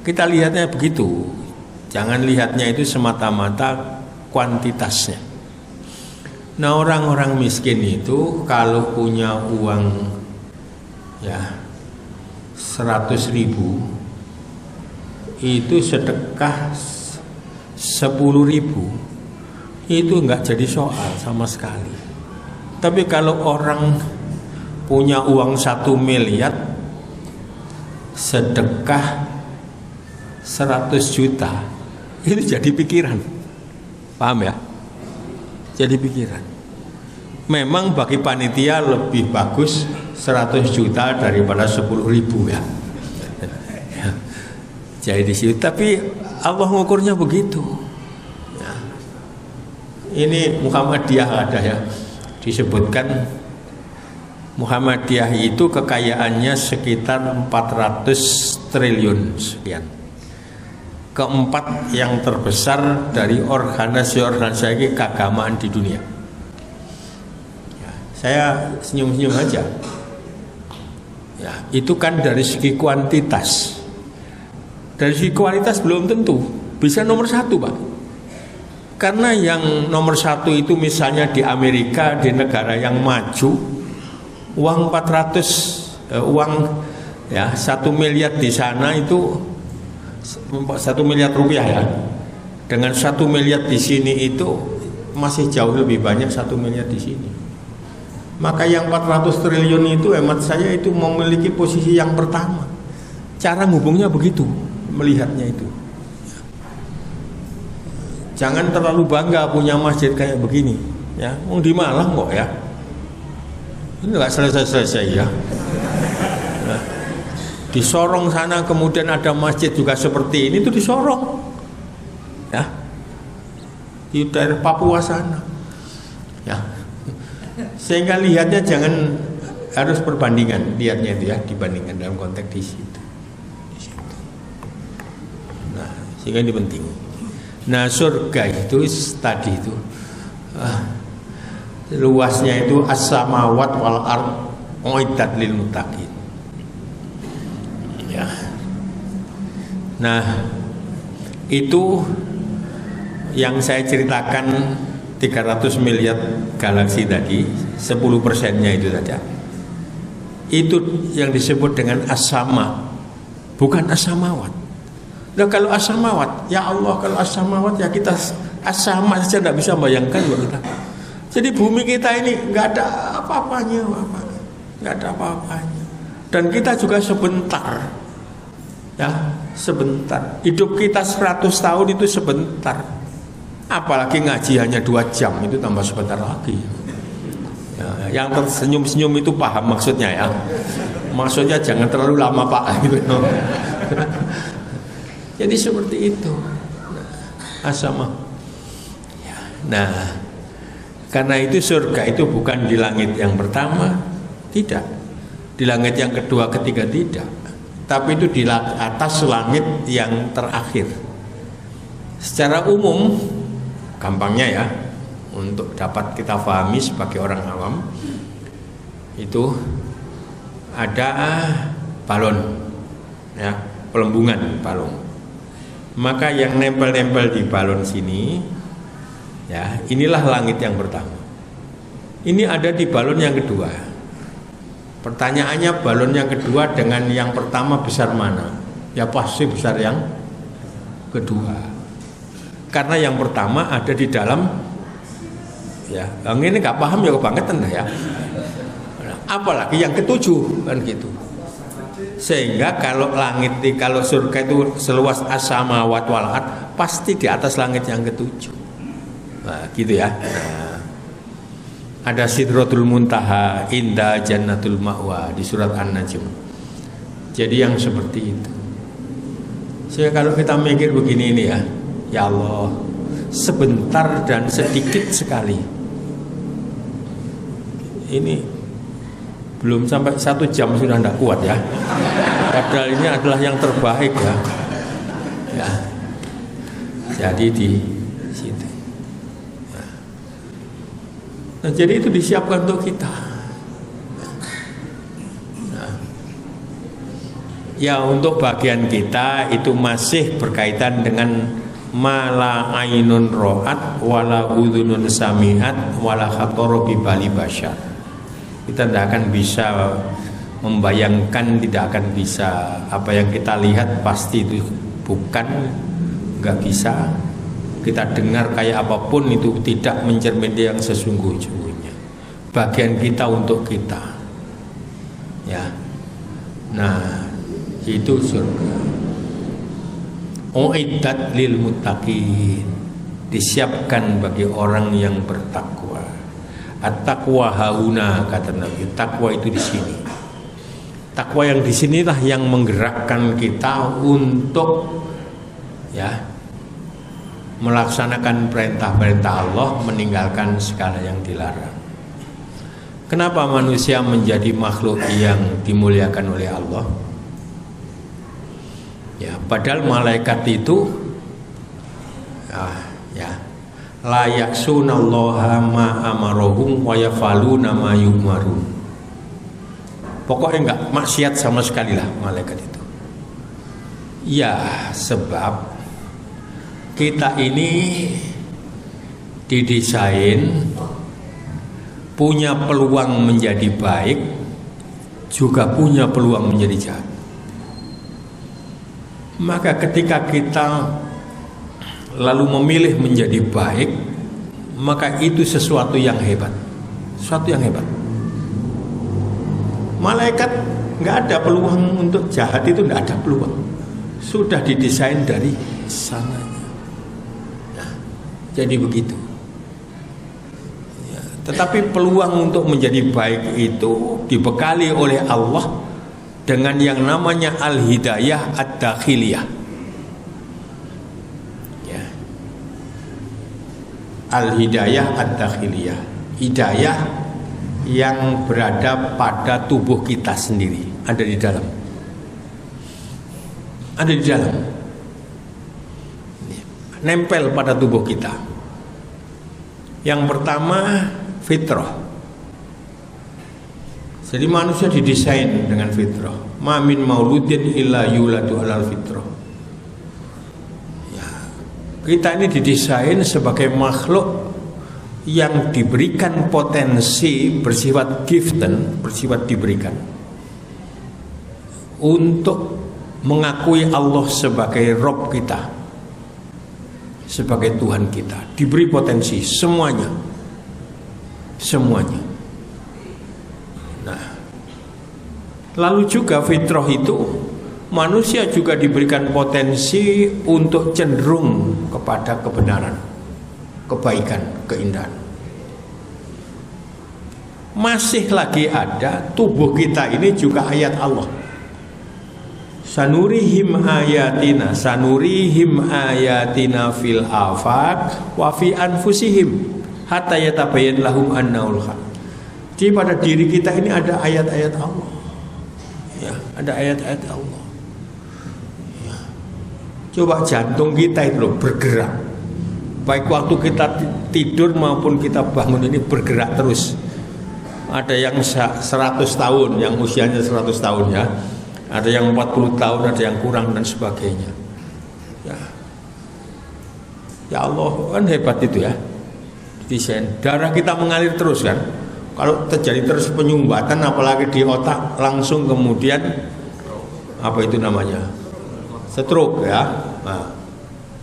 kita lihatnya begitu. Jangan lihatnya itu semata-mata kuantitasnya. Nah, orang-orang miskin itu kalau punya uang, ya, 100.000 itu sedekah 10.000 itu enggak jadi soal sama sekali. Tapi kalau orang punya uang 1 miliar sedekah 100 juta itu jadi pikiran. Paham, ya? Jadi pikiran. Memang bagi panitia lebih bagus 100 juta daripada 10.000, ya. Jadi di situ, tapi Allah mengukurnya begitu. Ya. Ini Muhammadiyah ada, ya. Disebutkan Muhammadiyah itu kekayaannya sekitar 400 triliun sekian. keempat yang terbesar dari organisasi keagamaan di dunia. Ya, saya senyum-senyum aja. Ya, itu kan dari segi kuantitas. Dari segi kualitas belum tentu bisa nomor satu, Pak. Karena yang nomor satu itu misalnya di Amerika, di negara yang maju, uang 1 miliar di sana itu 1 miliar rupiah ya. Dengan 1 miliar di sini itu masih jauh lebih banyak 1 miliar di sini. Maka yang 400 triliun itu hemat saya itu memiliki posisi yang pertama. Cara ngubungnya begitu, melihatnya itu. Jangan terlalu bangga punya masjid kayak begini, ya. Di Malang kok ya. Ini nggak selesai-selesai ya. Nah, di Sorong sana kemudian ada masjid juga seperti ini, itu di Sorong, ya. Di daerah Papua sana, ya. Sehingga lihatnya jangan harus perbandingan, lihatnya itu ya, dibandingkan dalam konteks di situ. Nah, sehingga ini penting. Nah, surga itu tadi itu luasnya itu as-samawat wal ard uiddat lil muttaqin. Ya. Nah, itu yang saya ceritakan 300 miliar galaksi tadi, 10%-nya itu saja. Itu yang disebut dengan as-sama, bukan as-samawat. Nah, kalau as-samawat, ya Allah, kalau as-samawat ya kita as-sama saja tidak bisa bayangkan loh kita. Jadi bumi kita ini nggak ada apa-apanya, nggak ada apa-apanya. Dan kita juga sebentar, ya sebentar. Hidup kita 100 tahun itu sebentar. Apalagi ngaji hanya 2 jam, itu tambah sebentar lagi. Ya, yang tersenyum-senyum itu paham maksudnya ya. Maksudnya jangan terlalu lama Pak. Gitu. Jadi seperti itu. As-sama. Ya, nah, karena itu surga itu bukan di langit yang pertama, tidak. Di langit yang kedua, ketiga tidak. Tapi itu di atas langit yang terakhir. Secara umum, gampangnya ya, untuk dapat kita pahami sebagai orang awam, itu ada balon, ya, pelembungan balon. Maka yang nempel-nempel di balon sini, ya, inilah langit yang pertama. Ini ada di balon yang kedua. Pertanyaannya, balon yang kedua dengan yang pertama besar mana? Ya pasti besar yang kedua. Karena yang pertama ada di dalam, ya, yang ini nggak paham ya kebangetan ya. Apalagi yang ketujuh kan gitu. Sehingga kalau langit, kalau surga itu seluas as-samawat wal ard, pasti di atas langit yang ketujuh. Nah, gitu ya. Nah, ada Sidratul Muntaha, Indah Jannatul Ma'wa di surat An-Najm. Jadi yang seperti itu. Sehingga kalau kita mikir begini ini ya, ya Allah, sebentar dan sedikit sekali. Ini belum sampai 1 jam sudah tidak kuat ya. Padahal ini adalah yang terbaik ya. Ya. Jadi di situ. Nah, jadi itu disiapkan untuk kita. Nah, ya untuk bagian kita itu masih berkaitan dengan mala ainun ro'at wala udhunun sami'at wala khatara bi bali basyar. Kita tidak akan bisa membayangkan, tidak akan bisa apa yang kita lihat pasti itu bukan, nggak bisa. Kita dengar kayak apapun itu tidak mencerminkan yang sesungguhnya. Bagian kita untuk kita, ya. Nah, itu surga. Uiddat lil muttaqin, disiapkan bagi orang yang bertakwa. At-taqwa hauna, kata Nabi. Takwa itu di sini. Takwa yang di sinilah yang menggerakkan kita untuk, ya, melaksanakan perintah-perintah Allah, meninggalkan segala yang dilarang. Kenapa manusia menjadi makhluk yang dimuliakan oleh Allah? Ya, padahal malaikat itu Ya. La yaksunallaha ma amarahum wa yafaluna ma yu'marun. Pokoknya enggak maksiat sama sekali lah malaikat itu. Ya, sebab kita ini didesain punya peluang menjadi baik, juga punya peluang menjadi jahat. Maka ketika kita lalu memilih menjadi baik, maka itu sesuatu yang hebat. Sesuatu yang hebat. Malaikat nggak ada peluang untuk jahat, itu nggak ada peluang. Sudah didesain dari sananya. Nah, jadi begitu. Ya, tetapi peluang untuk menjadi baik itu dibekali oleh Allah dengan yang namanya al-hidayah ad-dakhiliyah. Ya. Al-hidayah ad-dakhiliyah. Hidayah yang berada pada tubuh kita sendiri, ada di dalam. Ada di dalam. Nempel pada tubuh kita. Yang pertama, fitrah. Jadi manusia didesain dengan fitrah. Ma min mauludin illa yuladu alal fitrah. Ya, kita ini didesain sebagai makhluk yang diberikan potensi bersifat giften, bersifat diberikan untuk mengakui Allah sebagai Rob kita, sebagai Tuhan kita. Diberi potensi semuanya. Semuanya. Nah, lalu juga fitrah itu manusia juga diberikan potensi untuk cenderung kepada kebenaran, kebaikan, keindahan. Masih lagi ada tubuh kita ini juga ayat Allah. Sanurihim ayatina, sanurihim ayatina fil afaq wa fi anfusihim hatta yatabayyan lahum annaul haq. Jadi pada diri kita ini ada ayat-ayat Allah. Ya, ada ayat-ayat Allah. Ya. Coba jantung kita itu loh bergerak. Baik waktu kita tidur maupun kita bangun ini bergerak terus. Ada yang 100 tahun, yang usianya 100 tahun ya. Ada yang 40 tahun, ada yang kurang dan sebagainya. Ya, ya Allah, kan hebat itu ya. Desain darah kita mengalir terus kan. Kalau terjadi terus penyumbatan, apalagi di otak, langsung kemudian apa itu namanya? Stroke ya. Nah,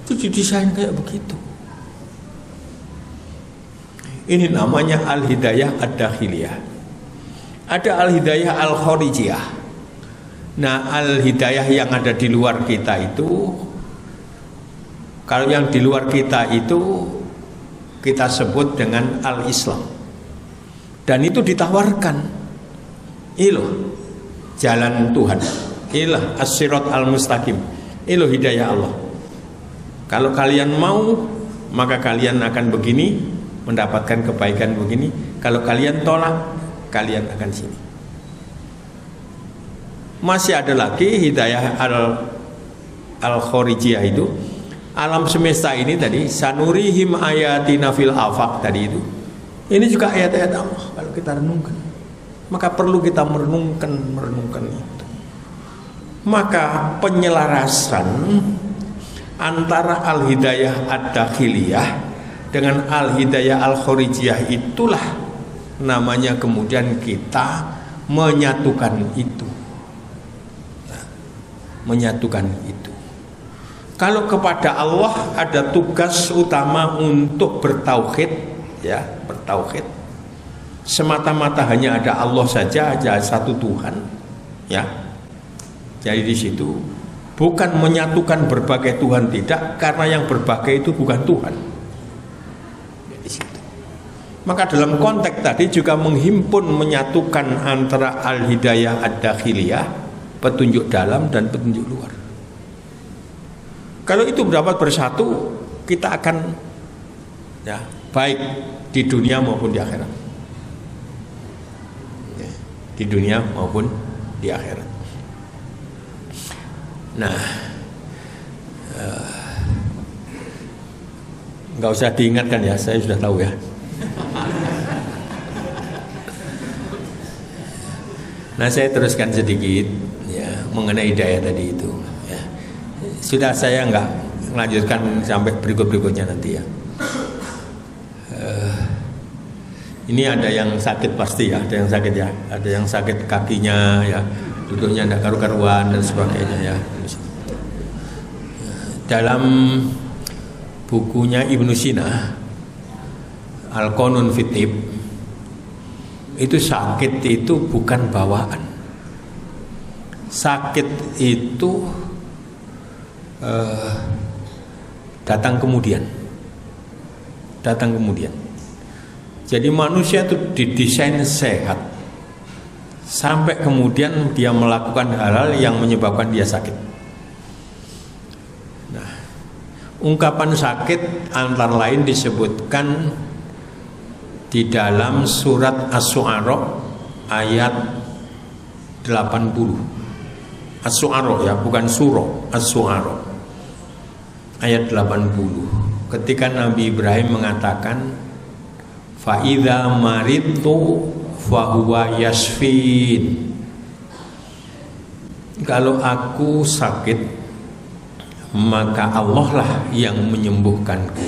itu didesain kayak begitu. Ini namanya al-hidayah ad-dakhiliyah. Ada al-hidayah al-kharijiyah. Nah, al-hidayah yang ada di luar kita itu, kalau yang di luar kita itu kita sebut dengan al-Islam. Dan itu ditawarkan. Ini jalan Tuhan. Inilah as-sirat al-mustaqim. Ini hidayah Allah. Kalau kalian mau, maka kalian akan begini, mendapatkan kebaikan begini. Kalau kalian tolak, kalian akan sini. Masih ada lagi hidayah al-kharijiyah itu. Alam semesta ini tadi, sanurihim ayatina fil afaq tadi itu. Ini juga ayat-ayat Allah kalau kita renungkan. Maka perlu kita merenungkan itu. Maka penyelarasan antara al-hidayah ad-dakhiliyah dengan al-hidayah al-kharijiyah itulah namanya kemudian kita menyatukan itu. Menyatukan itu. Kalau kepada Allah ada tugas utama untuk bertauhid, ya, bertauhid. Semata-mata hanya ada Allah saja, aja satu Tuhan, ya. Jadi di situ bukan menyatukan berbagai Tuhan, tidak, karena yang berbagai itu bukan Tuhan. Di situ. Maka dalam konteks tadi juga menghimpun, menyatukan antara al-hidayah ad-dakhiliyah, petunjuk dalam dan petunjuk luar. Kalau itu dapat bersatu, kita akan ya, baik di dunia maupun di akhirat. Ya, di dunia maupun di akhirat. Nah, Nggak usah diingatkan ya, saya sudah tahu ya. Nah, saya teruskan sedikit ya mengenai hidayah tadi itu. Ya. Sudah, saya nggak melanjutkan sampai berikutnya nanti ya. Ini ada yang sakit pasti ya, ada yang sakit ya, ada yang sakit kakinya ya, duduknya tidak karu-karuan dan sebagainya ya. Dalam bukunya Ibnu Sina Al-Qanun fit Tibb, itu sakit itu bukan bawaan. Sakit itu datang kemudian. Jadi manusia itu didesain sehat sampai kemudian dia melakukan hal-hal yang menyebabkan dia sakit. Nah, ungkapan sakit antara lain disebutkan di dalam surat Asy-Syu'ara ayat 80. Asy-Syu'ara ya, bukan surah, Asy-Syu'ara ayat 80. Ketika Nabi Ibrahim mengatakan fa idza maridtu fa huwa yashfin. Kalau aku sakit, maka Allah lah yang menyembuhkanku.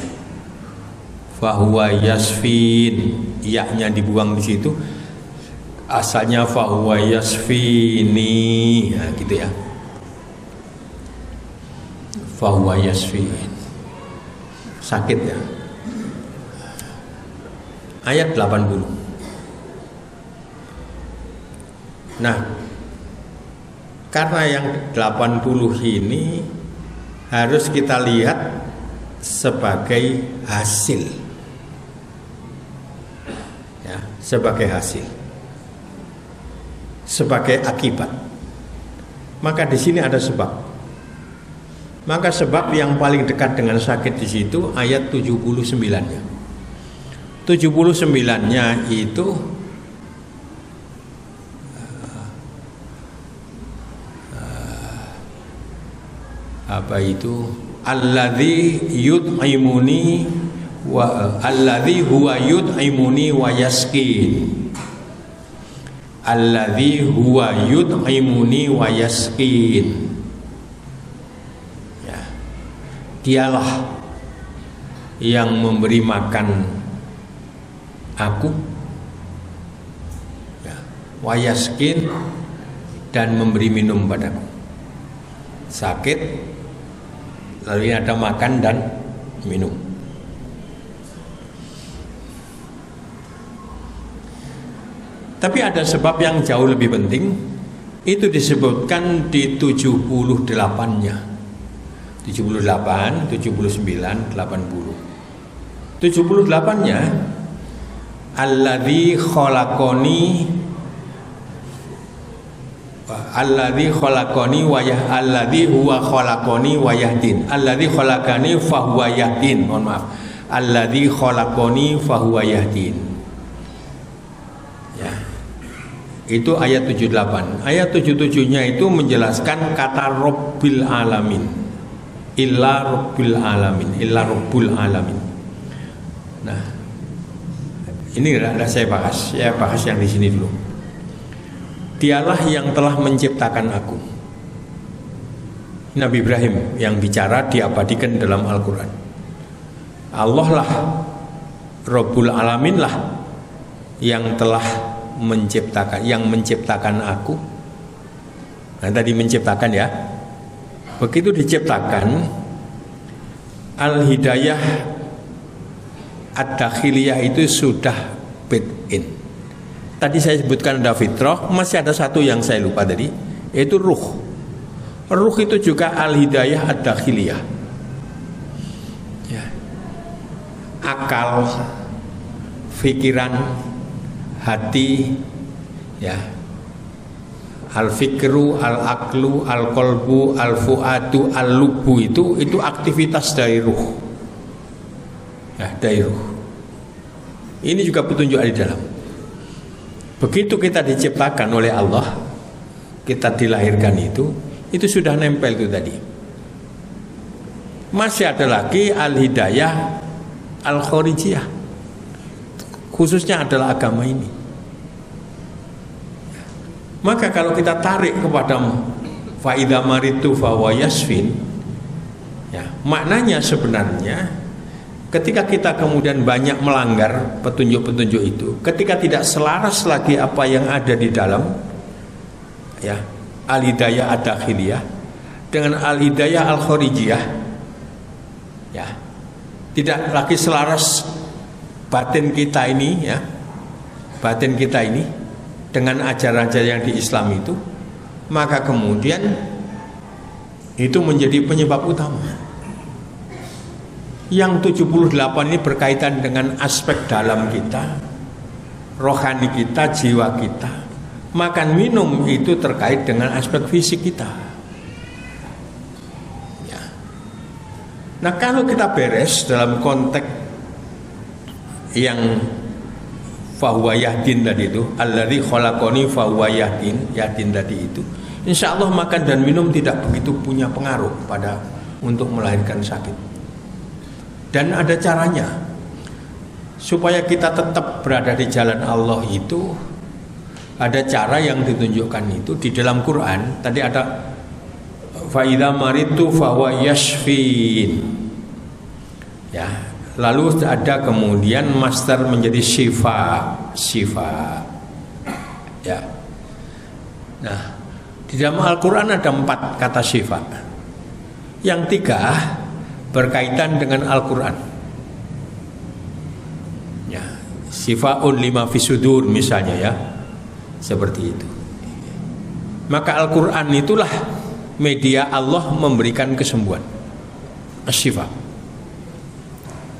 Fa huwa yashfin, ya-nya dibuang di situ. Asalnya fa huwa yashfini, ya gitu ya. Fa huwa yashfin. Sakit ya. Ayat 80. Nah, karena yang 80 ini harus kita lihat sebagai hasil. Ya, sebagai hasil. Sebagai akibat. Maka di sini ada sebab. Maka sebab yang paling dekat dengan sakit di situ ayat 79-nya. 79-nya itu apa itu? Alladzi yut'imuni wa alladzi huwa yut'imuni wa yasqin. Alladzi huwa yut'imuni wa yasqin. Ya. Dialah yang memberi makan aku, ya, wa yasqin, dan memberi minum padaku. Sakit, lalu ada makan dan minum. Tapi ada sebab yang jauh lebih penting. Itu disebutkan di 78-nya. 78, 79, 80. 78-nya alladzi khalaqani wa alladzi huwa khalaqani wa yahdin. Alladzi khalaqani fa huwa yahdin. Mohon maaf. Alladzi khalaqani fa huwa yahdin. Ya. Itu ayat 78. Ayat 77-nya itu menjelaskan kata Rabbil alamin. Illa Rabbil alamin, illa Rabbul alamin. Nah, ini tidak saya bahas yang di sini dulu. Dialah yang telah menciptakan aku. Nabi Ibrahim yang bicara diabadikan dalam Al-Quran. Allah lah, Rabbul Alamin lah yang telah menciptakan, yang menciptakan aku. Nah, tadi menciptakan ya. Begitu diciptakan, Al-Hidayah Ad-Dakhiliyah itu sudah built-in. Tadi saya sebutkan ada fitrah, masih ada satu yang saya lupa tadi, yaitu ruh. Ruh itu juga Al-Hidayah Ad-Dakhiliyah. Ya. Akal, pikiran, hati, ya. Al-fikru, al-aklu, al-qalbu, al-fuadu, al-lubu itu aktivitas dari ruh. Ya, dari ruh. Ini juga petunjuk di dalam. Begitu kita diciptakan oleh Allah, kita dilahirkan itu sudah nempel itu tadi. Masih ada lagi al-hidayah Al-Kharijiyah, khususnya adalah agama ini. Maka kalau kita tarik kepada fa idza maritu fa huwa yashfin, ya, maknanya sebenarnya ketika kita kemudian banyak melanggar petunjuk-petunjuk itu, ketika tidak selaras lagi apa yang ada di dalam, ya, al-hidayah ad-dakhiliyah dengan al-hidayah al-kharijiyah, ya, tidak lagi selaras batin kita ini, ya, batin kita ini dengan ajaran-ajaran yang di Islam itu, maka kemudian itu menjadi penyebab utama. Yang 78 ini berkaitan dengan aspek dalam kita, rohani kita, jiwa kita. Makan minum itu terkait dengan aspek fisik kita, ya. Nah, kalau kita beres dalam konteks yang fahuwa yahdin tadi itu, alladzi khalaqani fahuwa yahdin, yahdin tadi itu, insya Allah makan dan minum tidak begitu punya pengaruh pada untuk melahirkan sakit. Dan ada caranya supaya kita tetap berada di jalan Allah itu. Ada cara yang ditunjukkan itu di dalam Quran. Tadi ada fa idza maritu fahuwa yashfin, ya. Lalu ada kemudian master menjadi syifa, ya. Nah, di dalam Al-Quran ada 4 kata syifa. Yang 3 berkaitan dengan Al-Quran, ya. Syifaun lima fisudur misalnya, ya, seperti itu. Maka Al-Quran itulah media Allah memberikan kesembuhan, syifa.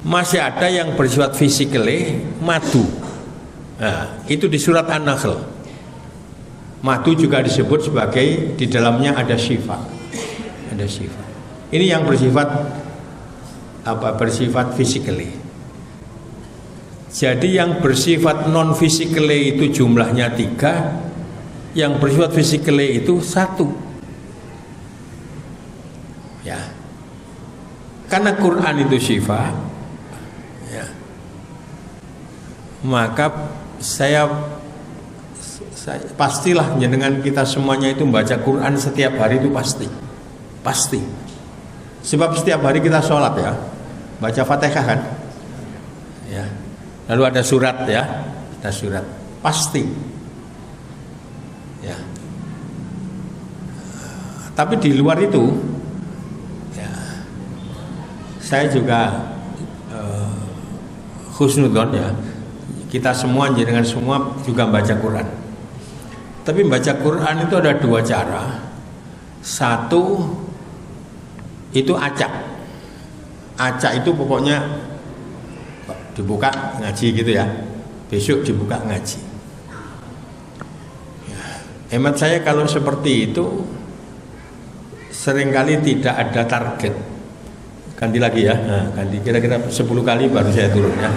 Masih ada yang bersifat fisikale, madu. Nah, itu di surat An-Nahl. Madu juga disebut sebagai di dalamnya ada syifa. Ada syifa. Ini yang bersifat apa? Bersifat fisikale. Jadi yang bersifat non fisikale itu jumlahnya 3, yang bersifat fisikale itu 1. Ya. Karena Quran itu syifa, maka saya pastilah dengan kita semuanya itu membaca Quran setiap hari itu pasti. Sebab setiap hari kita sholat, ya, baca Fatihah kan, ya. Lalu ada surat, ya, ada surat, pasti, ya. Tapi di luar itu, ya, saya juga husnudzon, ya. Kita semua dengan semua juga baca Quran. Tapi baca Quran itu ada 2 cara. Satu itu acak. Acak itu pokoknya dibuka ngaji gitu, ya. Besok dibuka ngaji. Ya, hemat saya kalau seperti itu seringkali tidak ada target. Ganti lagi, ya. Nah, ganti kira-kira 10 kali baru saya turun, ya.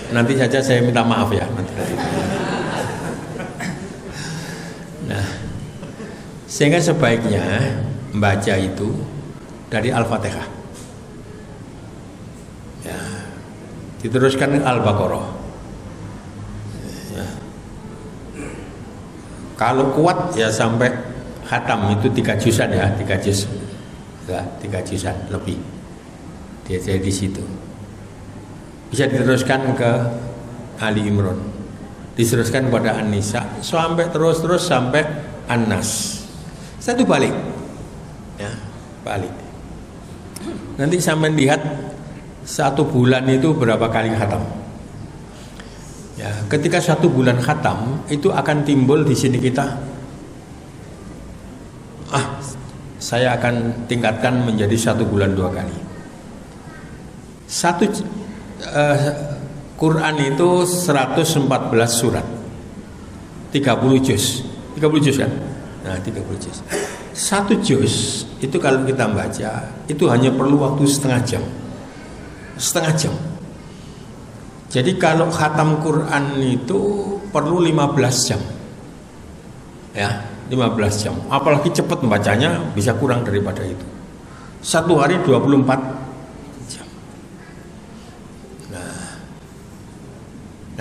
Nanti saja saya minta maaf, ya. Nah, sehingga sebaiknya membaca itu dari Al-Fatihah, ya, diteruskan Al-Baqarah, ya. Kalau kuat ya sampai khatam itu 3 juzan, ya, 3 juz, ya, 3 juzan lebih. Dia jadi di situ. Bisa diteruskan ke Ali Imran, diteruskan pada An-Nisa, sampai terus sampai An-Nas. Satu balik, ya, balik. Nanti sampai lihat 1 bulan itu berapa kali khatam. Ya, ketika 1 bulan khatam itu akan timbul di sini kita, saya akan tingkatkan menjadi 1 bulan 2 kali. Quran itu 114 surat, 30 juz. 30 juz kan? Nah, 30 juz. 1 juz itu kalau kita baca itu hanya perlu waktu setengah jam. Jadi kalau khatam Quran itu perlu 15 jam. Ya, 15 jam. Apalagi cepat membacanya bisa kurang daripada itu. 1 hari 24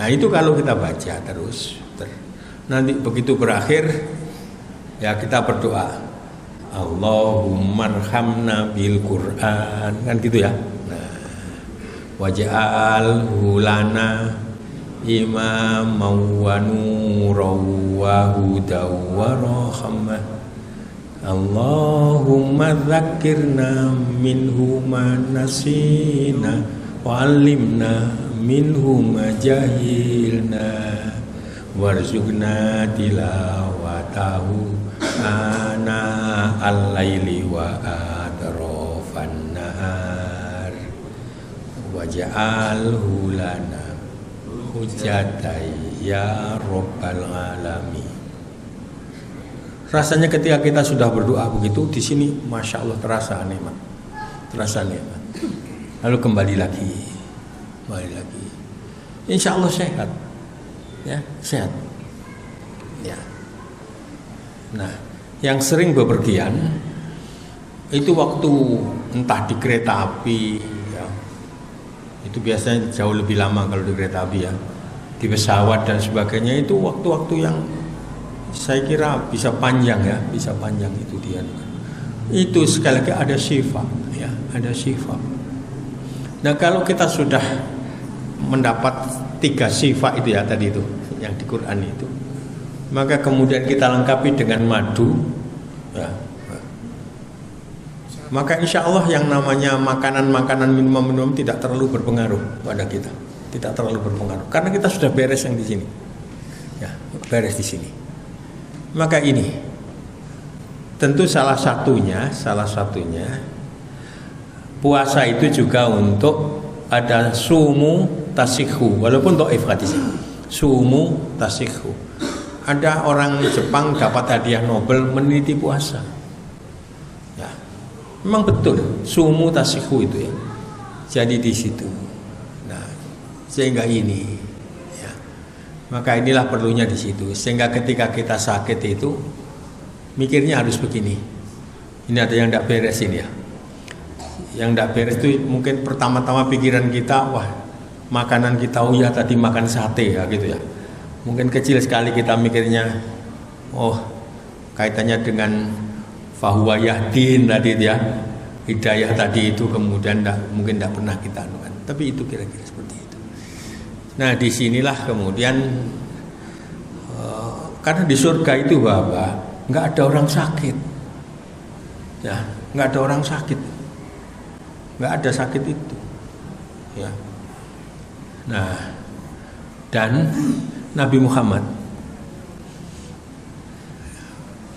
Nah itu kalau kita baca terus, nanti begitu berakhir ya kita berdoa, Allahumma arhamna bil Quran, kan gitu ya. Nah, waj'alhu lana imaman wa nuran wa hudaw wa rahmah. Allahumma dzakirna minhu ma nasina wa 'allimna minhu ma jahilna warzuqna tilawatahu ana al-laili wa atrafan nahar waj'alhu lana hujjatai ya rabbal alamin. Rasanya ketika kita sudah berdoa begitu di sini, masya Allah terasa nikmat, Lalu kembali lagi, insya Allah sehat, ya sehat. Ya. Nah, yang sering bepergian itu waktu entah di kereta api, ya, itu biasanya jauh lebih lama kalau di kereta api ya, di pesawat dan sebagainya, itu waktu-waktu yang saya kira bisa panjang ya, itu dia. Itu sekali lagi ada sifat, ya, ada sifat. Nah kalau kita sudah mendapat 3 sifat itu ya tadi itu, yang di Quran itu, maka kemudian kita lengkapi dengan madu, ya, maka insya Allah yang namanya makanan-makanan, minuman-minuman tidak terlalu berpengaruh pada kita, tidak terlalu berpengaruh, karena kita sudah beres yang di sini, ya, beres di sini. Maka ini tentu salah satunya puasa itu juga untuk ada sumu tasikhu, walaupun dhaif hadis. Sumu tasikhu. Ada orang Jepang dapat hadiah Nobel meneliti puasa. Ya. Memang betul sumu tasikhu itu ya. Jadi di situ. Nah, sehingga ini maka inilah perlunya di situ, sehingga ketika kita sakit itu mikirnya harus begini. Ini ada yang tidak beres ini ya. Yang tidak beres itu mungkin pertama-tama pikiran kita, wah makanan kita, oh ya tadi makan sate ya gitu ya. Mungkin kecil sekali kita mikirnya, oh kaitannya dengan fahuwa yahdin tadi ya, hidayah tadi itu, kemudian mungkin tidak pernah kita anukan. Tapi itu kira-kira seperti itu. Nah disinilah kemudian karena di surga itu Bapak nggak ada orang sakit, ya nggak ada orang sakit, nggak ada sakit itu, ya. Nah dan Nabi Muhammad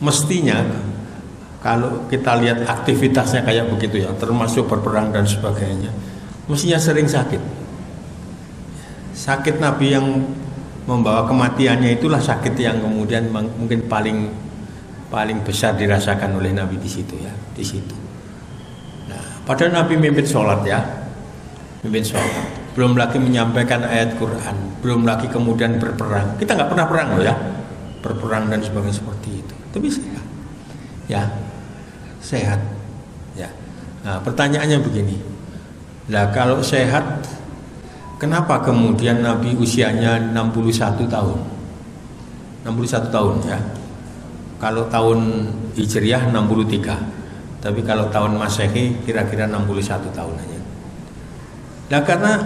mestinya kalau kita lihat aktivitasnya kayak begitu ya, termasuk berperang dan sebagainya, mestinya sering sakit. Sakit Nabi yang membawa kematiannya itulah sakit yang kemudian mungkin paling besar dirasakan oleh Nabi di situ ya, di situ. Nah, padahal Nabi mimpin sholat ya, belum lagi menyampaikan ayat Quran, belum lagi kemudian berperang. Kita nggak pernah perang loh ya, berperang dan sebagainya seperti itu. Tapi sehat, ya, sehat, ya. Nah, pertanyaannya begini, lah kalau sehat, kenapa kemudian Nabi usianya 61 tahun? 61 tahun ya. Kalau tahun Hijriah 63. Tapi kalau tahun Masehi kira-kira 61 tahun aja. Nah karena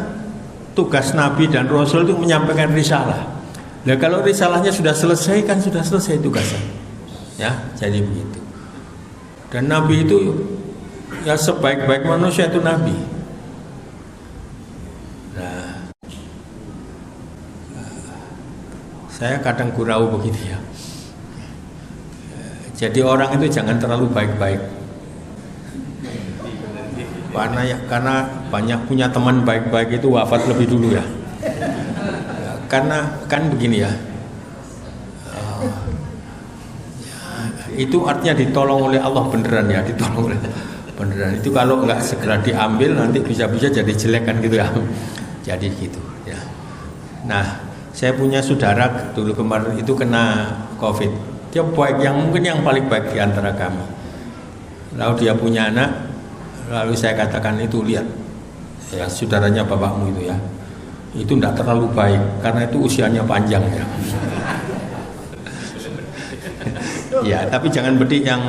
tugas Nabi dan Rasul itu menyampaikan risalah. Nah kalau risalahnya sudah selesai, kan sudah selesai tugasnya. Ya, jadi begitu. Dan Nabi itu ya sebaik-baik manusia itu Nabi. Saya kadang gurau begitu ya. Jadi orang itu jangan terlalu baik-baik. Karena banyak punya teman baik-baik itu wafat lebih dulu ya. Karena kan begini ya. Itu artinya ditolong oleh Allah beneran ya, ditolong oleh beneran. Itu kalau nggak segera diambil nanti bisa-bisa jadi jelek kan gitu ya. Jadi gitu ya. Nah, saya punya saudara dulu kemarin itu kena COVID. Dia baik, yang mungkin yang paling baik di antara kami. Lalu dia punya anak. Lalu saya katakan itu, lihat ya saudaranya bapakmu itu ya. itu tidak terlalu baik karena itu usianya panjang ya. Ya, tapi jangan bedik yang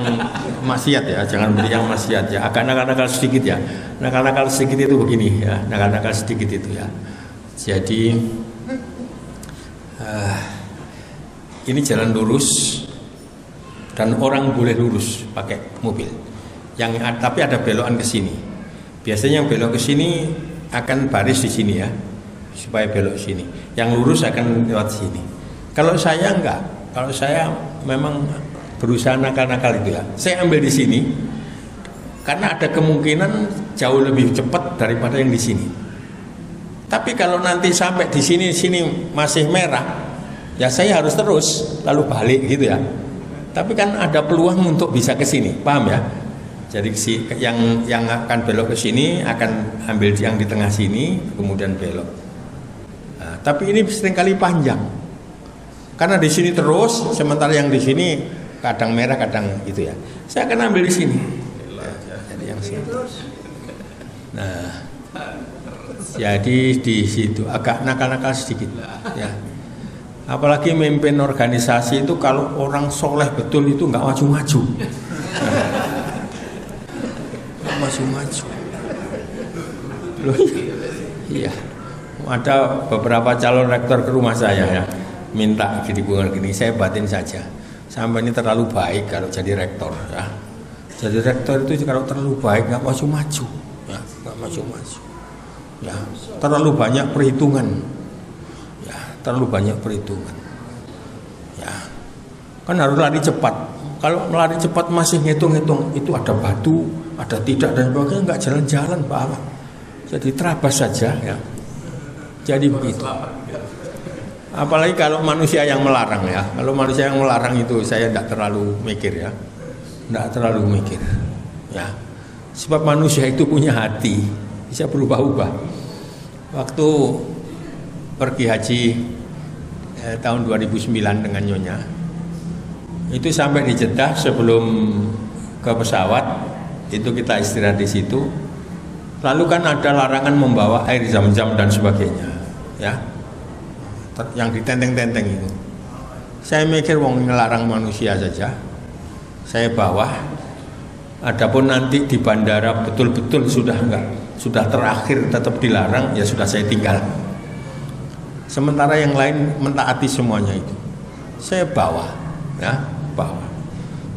maksiat ya, jangan bedik yang maksiat ya. Agak nakal-nakal sedikit ya. Nakal-nakal sedikit itu begini ya, nakal-nakal sedikit itu ya. Jadi ini jalan lurus dan orang boleh lurus pakai mobil. Tapi ada belokan ke sini. Biasanya yang belok ke sini akan baris di sini ya, supaya belok sini. Yang lurus akan lewat sini. Kalau saya enggak, kalau saya memang berusaha nakal-nakal itu ya. Saya ambil di sini karena ada kemungkinan jauh lebih cepat daripada yang di sini. Tapi kalau nanti sampai di sini masih merah, ya saya harus terus lalu balik gitu ya. Tapi kan ada peluang untuk bisa ke sini, paham ya? Jadi yang akan belok ke sini akan ambil yang di tengah sini, kemudian belok. Nah, tapi ini seringkali panjang, karena di sini terus, sementara yang di sini kadang merah, kadang itu ya. Saya akan ambil di sini. Jadi yang sini. Nah, jadi di situ agak nakal-nakal sedikit, ya. Apalagi memimpin organisasi itu kalau orang soleh betul itu nggak maju-maju. Maju-maju. Loh, iya. Ada beberapa calon rektor ke rumah saya ya, minta gini, saya batin saja. Sampai ini terlalu baik kalau jadi rektor ya. Jadi rektor itu kalau terlalu baik nggak maju-maju, ya, nggak maju-maju. Ya, terlalu banyak perhitungan. Ya, terlalu banyak perhitungan. Ya, kan harus lari cepat. Kalau melari cepat masih ngitung-ngitung, itu ada batu, ada tidak dan sebagainya, nggak jalan-jalan Pak Ahmad. Jadi terabas saja ya. Jadi begitu. Apalagi kalau manusia yang melarang ya. Kalau manusia yang melarang itu saya tidak terlalu mikir ya. Tidak terlalu mikir ya. Sebab manusia itu punya hati, bisa berubah-ubah. Waktu pergi haji tahun 2009 dengan Nyonya, itu sampai di Jeddah sebelum ke pesawat, itu kita istirahat di situ. Lalu kan ada larangan membawa air zam-zam dan sebagainya ya, yang ditenteng-tenteng itu. Saya mikir wong ngelarang manusia saja, saya bawa. Adapun nanti di bandara betul-betul sudah terakhir tetap dilarang, ya sudah saya tinggal. Sementara yang lain mentaati semuanya itu, saya bawa ya, bawa.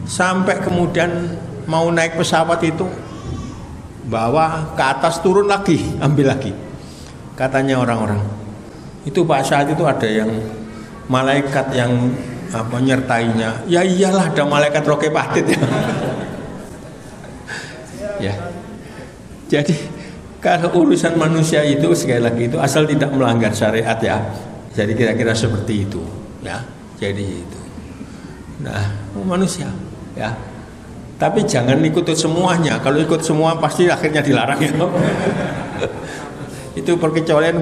Sampai kemudian mau naik pesawat itu, bawa ke atas, turun lagi, ambil lagi. Katanya orang-orang itu Pak, saat itu ada yang malaikat yang menyertainya. Ya iyalah, ada malaikat roke patit ya. Ya. Jadi kalau urusan manusia itu sekali lagi itu asal tidak melanggar syariat ya. Jadi kira-kira seperti itu ya. Jadi itu. Nah, manusia ya. Tapi jangan ikut semuanya. Kalau ikut semua pasti akhirnya dilarang ya. Itu perkecualian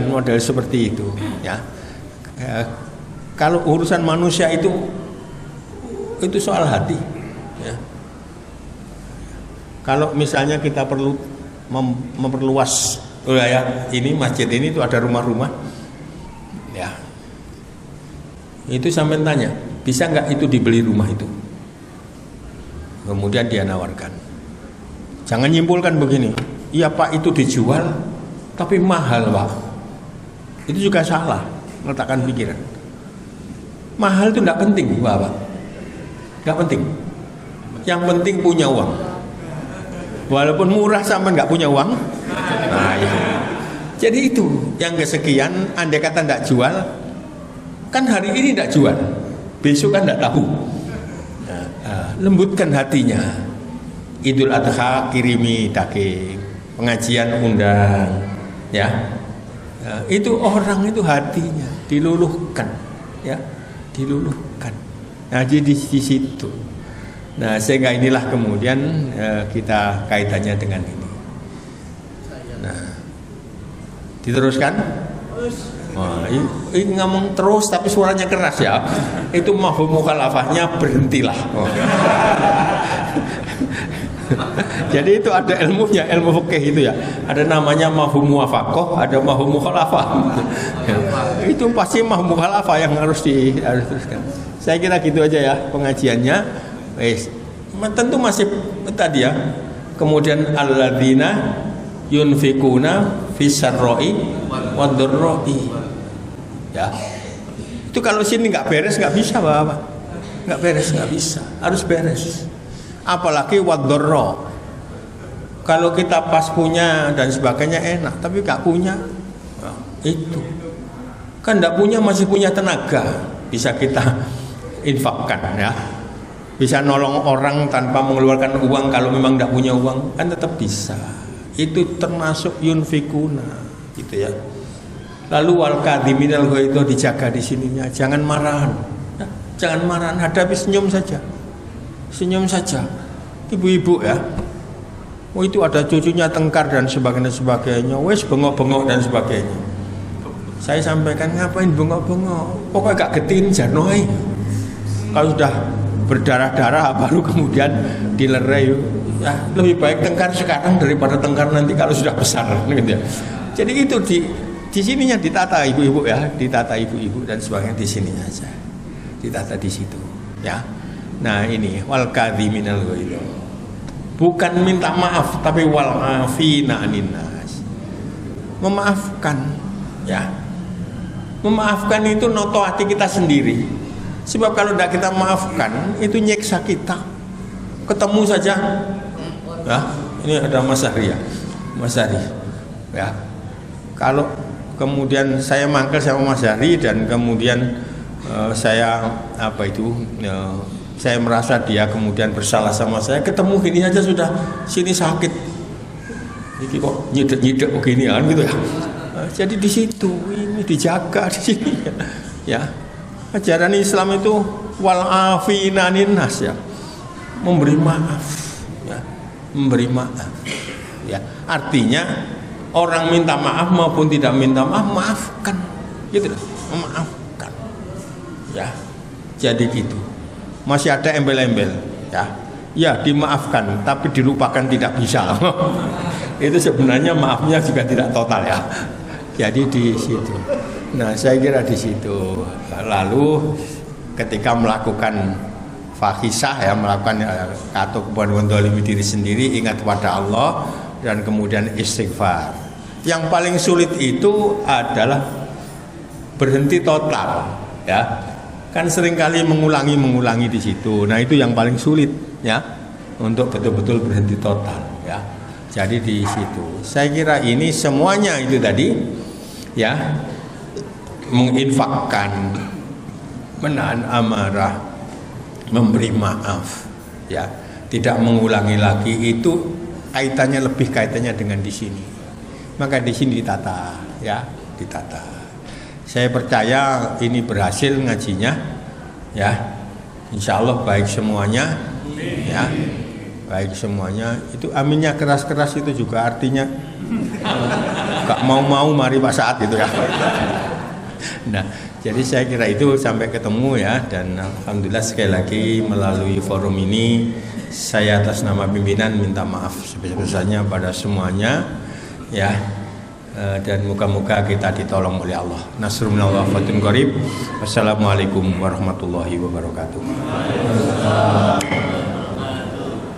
model seperti itu ya. Kalau urusan manusia itu soal hati ya. Kalau misalnya kita perlu memperluas wilayah ini, masjid ini itu ada rumah-rumah ya, itu sampai tanya, bisa nggak itu dibeli rumah itu? Kemudian dia nawarkan. Jangan nyimpulkan begini, iya Pak itu dijual tapi mahal Pak. Itu juga salah, meletakkan pikiran. Mahal itu tidak penting Bapak, nggak penting. Yang penting punya uang. Walaupun murah sama nggak punya uang. Nah, ya. Jadi itu yang kesekian, andai kata tidak jual, kan hari ini tidak jual, besok kan tidak tahu. Lembutkan hatinya. Idul Adha kirimi daging, pengajian undang, ya. Itu orang itu hatinya diluluhkan, ya, diluluhkan. Nah, jadi di situ. Nah, sehingga inilah kemudian kita kaitannya dengan ini. Nah, diteruskan. Wah, ini ngomong terus tapi suaranya keras ya. Itu mafhum mukhalafahnya berhentilah. Oh. Jadi itu ada ilmunya, ilmu fikih itu ya. Ada namanya mafhum muwafaqah, ada mafhum mukhalafah. Itu pasti mafhum mukhalafah yang harus teruskan. Saya kira gitu aja ya pengajiannya. Tentu masih tadi ya. Kemudian alladzina yunfikuna fisarroi wadurroi. Ya. Itu kalau sini nggak beres nggak bisa Bapak. Nggak beres nggak bisa. Harus beres. Apalagi wadurro. Kalau kita pas punya dan sebagainya enak, tapi nggak punya, nah, itu kan nggak punya masih punya tenaga, bisa kita infakkan ya, bisa nolong orang tanpa mengeluarkan uang. Kalau memang nggak punya uang kan tetap bisa. Itu termasuk yunfikuna, gitu ya. Lalu wal kadhiminal itu dijaga di sininya, jangan marahan, ya, jangan marahan, hadapi senyum saja. Senyum saja, ibu-ibu ya. Oh itu ada cucunya tengkar dan sebagainya, wes bengok-bengok dan sebagainya. Saya sampaikan ngapain bengok-bengok? Pokoknya gak getin janoi. Kalau sudah berdarah-darah baru kemudian dilerai. Ya lebih baik tengkar sekarang daripada tengkar nanti kalau sudah besar. Gitu ya. Jadi itu di sininya ditata ibu-ibu ya, ditata ibu-ibu dan sebagainya di sini aja, ditata di situ ya. Nah ini wal kadhiminal ghaidh. Bukan minta maaf tapi wal afina anin nas. Memaafkan ya. Memaafkan itu noto hati kita sendiri. Sebab kalau tidak kita maafkan itu nyeksa kita. Ketemu saja. Ya, ini ada Mas Hari ya. Mas Hari. Ya. Kalau kemudian saya mangkel sama Mas Hari dan kemudian saya saya merasa dia kemudian bersalah sama saya, ketemu gini aja sudah sini sakit, ini kok nyidek begini kan gitu ya. Jadi di situ ini dijaga di sini ya. Ajaran Islam itu wal afina anin nas ya, memberi maaf ya, memberi maaf ya. Artinya orang minta maaf maupun tidak minta maaf, maafkan gitu loh, memaafkan ya. Jadi gitu. Masih ada embel-embel ya dimaafkan tapi dilupakan tidak bisa. Itu sebenarnya maafnya juga tidak total ya. Jadi di situ. Nah saya kira di situ. Lalu ketika melakukan fahisah ya, melakukan atau kebuatan mendolimi diri sendiri, ingat kepada Allah dan kemudian istighfar. Yang paling sulit itu adalah berhenti total ya. Kan seringkali mengulangi di situ. Nah itu yang paling sulit ya, untuk betul-betul berhenti total ya. Jadi di situ. Saya kira ini semuanya itu tadi ya, menginfakkan, menahan amarah, memberi maaf ya, tidak mengulangi lagi, itu kaitannya dengan di sini. Maka di sini ditata ya, ditata. Saya percaya ini berhasil ngajinya ya, insya Allah baik semuanya ya, baik semuanya. Itu aminnya keras-keras itu juga artinya gak mau mari Pak Saat gitu ya. Nah jadi saya kira itu sampai ketemu ya, dan alhamdulillah sekali lagi melalui forum ini saya atas nama pimpinan minta maaf sebesar-besarnya pada semuanya ya. Dan moga-moga kita ditolong oleh Allah. Nasrun minallah fatun qarib. Wassalamualaikum warahmatullahi wabarakatuh.